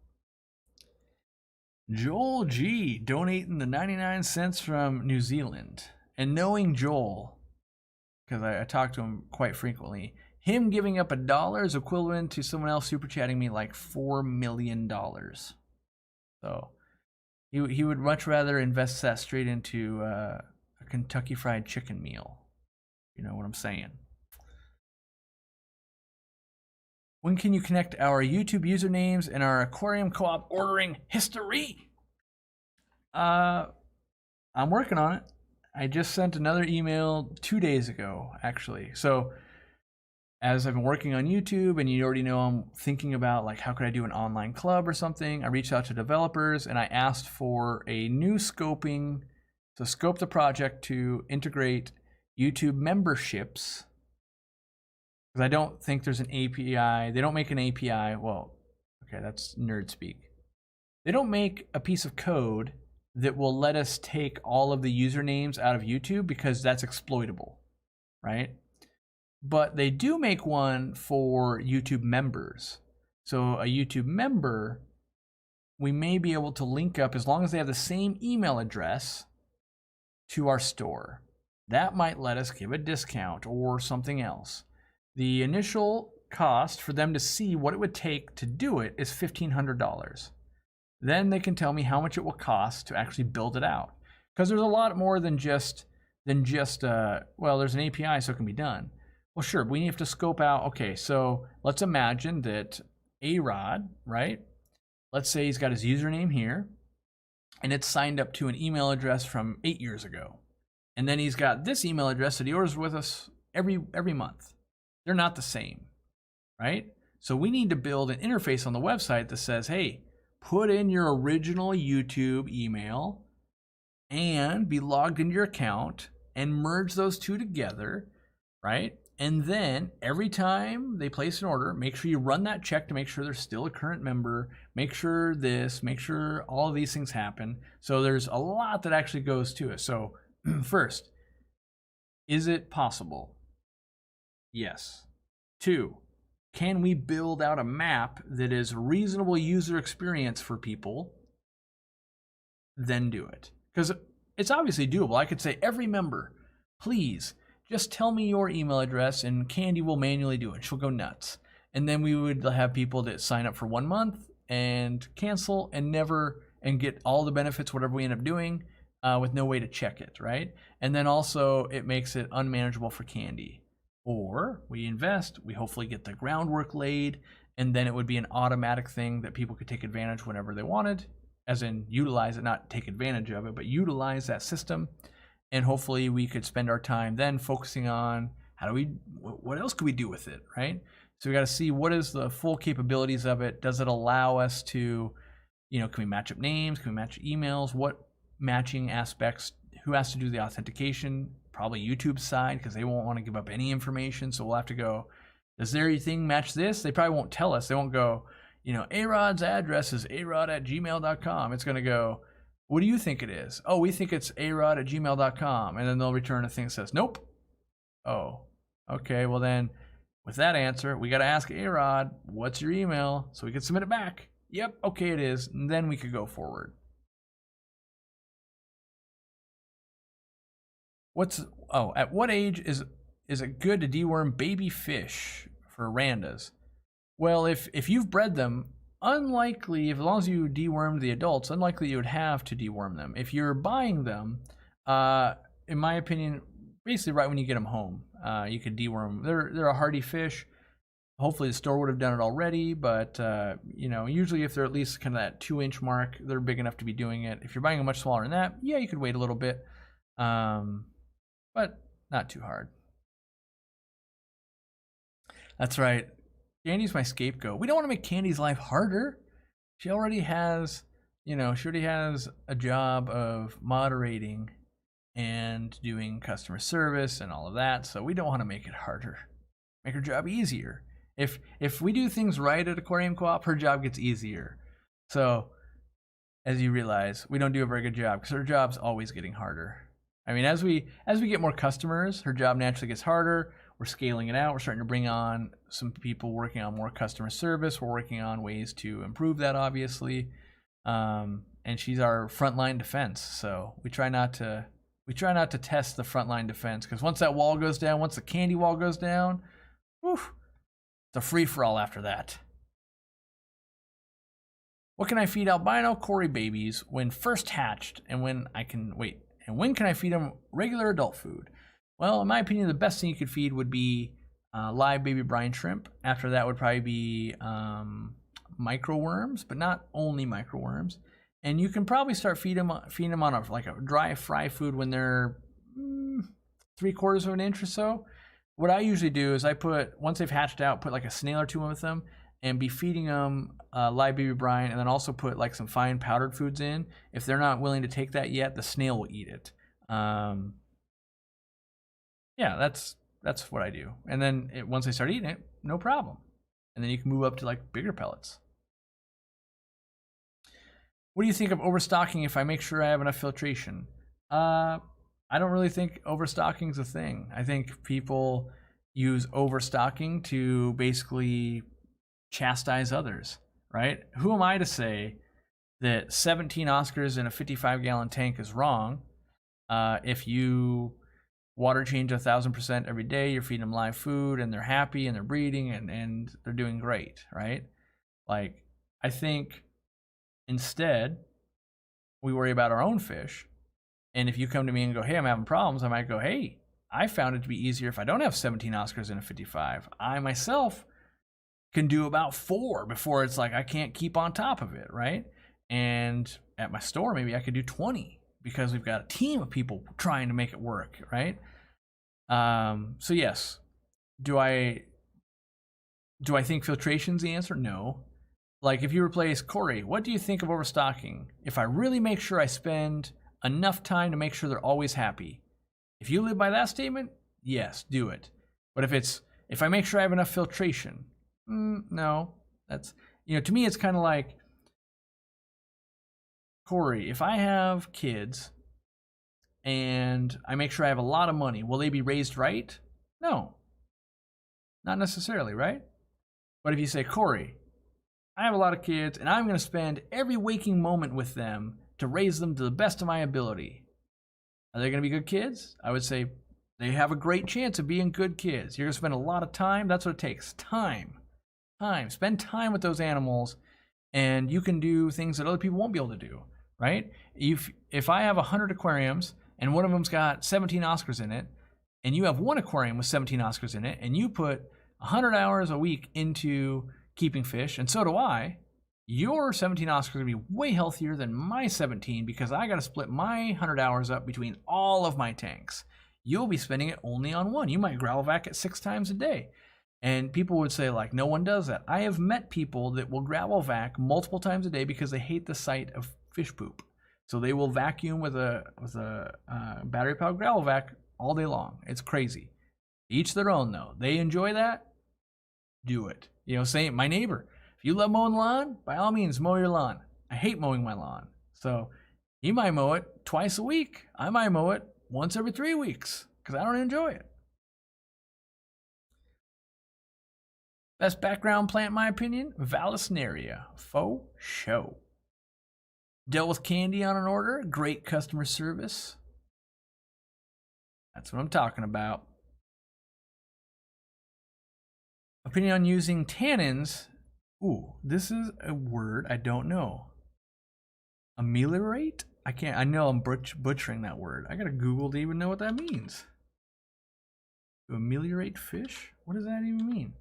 Joel G donating the 99 cents from New Zealand. And knowing Joel, because I talk to him quite frequently, him giving up $1 is equivalent to someone else super chatting me like $4 million. So he would much rather invest that straight into a Kentucky Fried Chicken meal. You know what I'm saying? When can you connect our YouTube usernames and our Aquarium Co-op ordering history? I'm working on it. I just sent another email 2 days ago, actually. So as I've been working on YouTube and you already know I'm thinking about like how could I do an online club or something, I reached out to developers and I asked for a new scoping to scope the project to integrate YouTube memberships. Because I don't think there's an API. They don't make an API. Well, okay, that's nerd speak. They don't make a piece of code that will let us take all of the usernames out of YouTube because that's exploitable, right? But they do make one for YouTube members. So a YouTube member, we may be able to link up as long as they have the same email address to our store. That might let us give a discount or something else. The initial cost for them to see what it would take to do it is $1,500. Then they can tell me how much it will cost to actually build it out. Because there's a lot more than just well, there's an API so it can be done. Well, sure, we have to scope out, okay, so let's imagine that A-Rod, right? Let's say he's got his username here, and it's signed up to an email address from 8 years ago. And then he's got this email address that he orders with us every month. They're not the same, right? So we need to build an interface on the website that says, hey, put in your original YouTube email and be logged into your account and merge those two together, right? And then every time they place an order, make sure you run that check to make sure they're still a current member, make sure all of these things happen. So there's a lot that actually goes to it. So first, is it possible? Yes. 2, can we build out a map that is reasonable user experience for people? Then do it. Because it's obviously doable. I could say, every member, please, just tell me your email address and Candy will manually do it. She'll go nuts. And then we would have people that sign up for 1 month and cancel and get all the benefits, whatever we end up doing, with no way to check it, right? And then also it makes it unmanageable for Candy. Or we invest, we hopefully get the groundwork laid, and then it would be an automatic thing that people could take advantage whenever they wanted, as in utilize it, not take advantage of it, but utilize that system. And hopefully we could spend our time then focusing on what else could we do with it, right? So we got to see what is the full capabilities of it. Does it allow us to, can we match up names? Can we match emails? What matching aspects? Who has to do the authentication? Probably YouTube's side, because they won't want to give up any information. So we'll have to go, does their thing match this? They probably won't tell us. They won't go, A-Rod's address is arod@gmail.com. It's going to go, what do you think it is? Oh, we think it's arod@gmail.com. And then they'll return a thing that says, nope. Oh, okay. Well then, with that answer, we got to ask A-Rod, what's your email? So we can submit it back. Yep, okay it is. And then we could go forward. At what age is it good to deworm baby fish for randas? Well, if you've bred them, unlikely, as long as you dewormed the adults, unlikely you would have to deworm them. If you're buying them, in my opinion, basically right when you get them home. You could deworm. They're a hardy fish. Hopefully the store would have done it already, but you know, usually if they're at least kind of that 2-inch mark, they're big enough to be doing it. If you're buying a much smaller than that, yeah, you could wait a little bit, but not too hard. That's right. Candy's my scapegoat. We don't want to make Candy's life harder. She already has, you know, she already has a job of moderating and doing customer service and all of that, so we don't want to make it harder. Make her job easier. If we do things right at Aquariumcoop, her job gets easier. So, as you realize, we don't do a very good job because her job's always getting harder. I mean, as we get more customers, her job naturally gets harder. We're scaling it out. We're starting to bring on some people working on more customer service. We're working on ways to improve that, obviously. And she's our frontline defense. So we try not to test the frontline defense, because once that wall goes down, once the candy wall goes down, whew, it's a free-for-all after that. What can I feed albino Cory babies when first hatched, and when can I feed them regular adult food? Well, in my opinion, the best thing you could feed would be live baby brine shrimp. After that would probably be microworms, but not only microworms. And you can probably start feeding them on a dry fry food when they're 3/4 of an inch or so. What I usually do is once they've hatched out, put like a snail or two with them and be feeding them live baby brine, and then also put like some fine powdered foods in. If they're not willing to take that yet, the snail will eat it. Yeah, that's what I do. And then once they start eating it, no problem. And then you can move up to like bigger pellets. What do you think of overstocking if I make sure I have enough filtration? I don't really think overstocking is a thing. I think people use overstocking to basically chastise others, right? Who am I to say that 17 Oscars in a 55-gallon tank is wrong? If you water change 1,000% every day, you're feeding them live food, and they're happy, and they're breeding, and they're doing great, right? Like, I think instead, we worry about our own fish. And if you come to me and go, hey, I'm having problems, I might go, hey, I found it to be easier if I don't have 17 Oscars in a 55. I myself can do about 4 before it's like I can't keep on top of it, right? And at my store, maybe I could do 20 because we've got a team of people trying to make it work, right? So yes, do I think filtration's the answer? No. Like, if you replace Cory, what do you think of overstocking? If I really make sure I spend enough time to make sure they're always happy. If you live by that statement, yes, do it. But if I make sure I have enough filtration, no. That's, to me, it's kind of like, Cory, if I have kids and I make sure I have a lot of money, will they be raised right? No. Not necessarily, right? But if you say, Cory, I have a lot of kids, and I'm going to spend every waking moment with them to raise them to the best of my ability. Are they going to be good kids? I would say they have a great chance of being good kids. You're going to spend a lot of time. That's what it takes. Time. Spend time with those animals, and you can do things that other people won't be able to do, right? If I have 100 aquariums, and one of them's got 17 Oscars in it, and you have one aquarium with 17 Oscars in it, and you put 100 hours a week into keeping fish, and so do I, your 17 Oscars are going to be way healthier than my 17 because I got to split my 100 hours up between all of my tanks. You'll be spending it only on one. You might gravel vac it 6 times a day. And people would say, like, no one does that. I have met people that will gravel vac multiple times a day because they hate the sight of fish poop. So they will vacuum with a battery-powered gravel vac all day long. It's crazy. Each their own, though. They enjoy that. Do it. Say my neighbor. If you love mowing the lawn, by all means, mow your lawn. I hate mowing my lawn. So he might mow it twice a week. I might mow it once every 3 weeks because I don't enjoy it. Best background plant, in my opinion, Vallisneria. Faux show. Dealt with candy on an order. Great customer service. That's what I'm talking about. Opinion on using tannins. Ooh, this is a word I don't know. Ameliorate? I know I'm butchering that word. I gotta Google to even know what that means. To ameliorate fish? What does that even mean?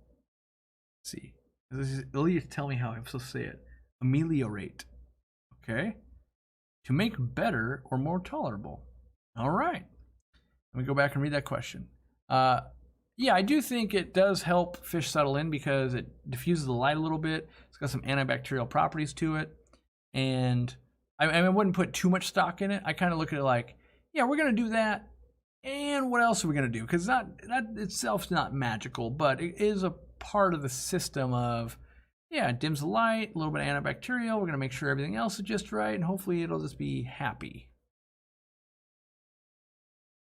Let's see. It'll either tell me how I'm supposed to say it. Ameliorate. Okay. To make better or more tolerable. All right. Let me go back and read that question. Yeah, I do think it does help fish settle in because it diffuses the light a little bit. It's got some antibacterial properties to it. And I wouldn't put too much stock in it. I kind of look at it like, yeah, we're going to do that. And what else are we going to do? Because that itself's not magical, but it is a part of the system of, yeah, it dims the light, a little bit of antibacterial. We're going to make sure everything else is just right, and hopefully it'll just be happy.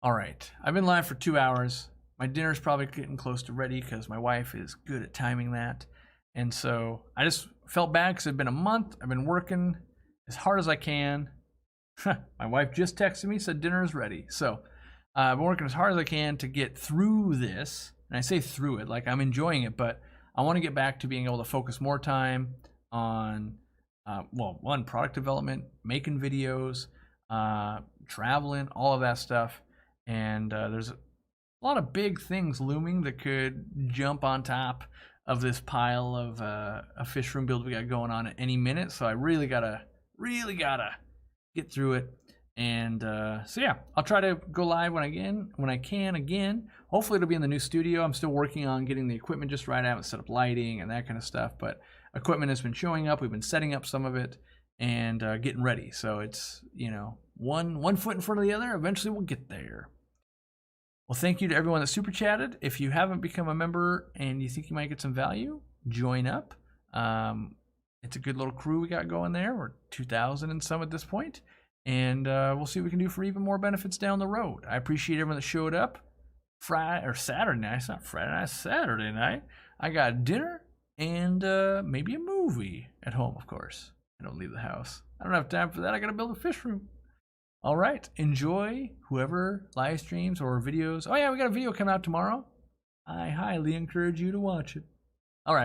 All right, I've been live for 2 hours. My dinner's probably getting close to ready because my wife is good at timing that. And so I just felt bad because it's been a month. I've been working as hard as I can. My wife just texted me, said dinner is ready. So I've been working as hard as I can to get through this. And I say through it, like I'm enjoying it, but I want to get back to being able to focus more time on, one, product development, making videos, traveling, all of that stuff. And there's a lot of big things looming that could jump on top of this pile of a fish room build we got going on at any minute. So I really gotta get through it. And so yeah, I'll try to go live when I can again. Hopefully it'll be in the new studio. I'm still working on getting the equipment just right. I haven't set up lighting and that kind of stuff, but equipment has been showing up. We've been setting up some of it and getting ready. So it's, one foot in front of the other. Eventually we'll get there. Well, thank you to everyone that super chatted. If you haven't become a member and you think you might get some value, join up. It's a good little crew we got going there. We're 2,000 and some at this point. And we'll see what we can do for even more benefits down the road. I appreciate everyone that showed up. Saturday night. It's not Friday night, Saturday night. I got dinner and maybe a movie at home, of course. I don't leave the house. I don't have time for that. I got to build a fish room. All right. Enjoy whoever live streams or videos. Oh, yeah, we got a video coming out tomorrow. I highly encourage you to watch it.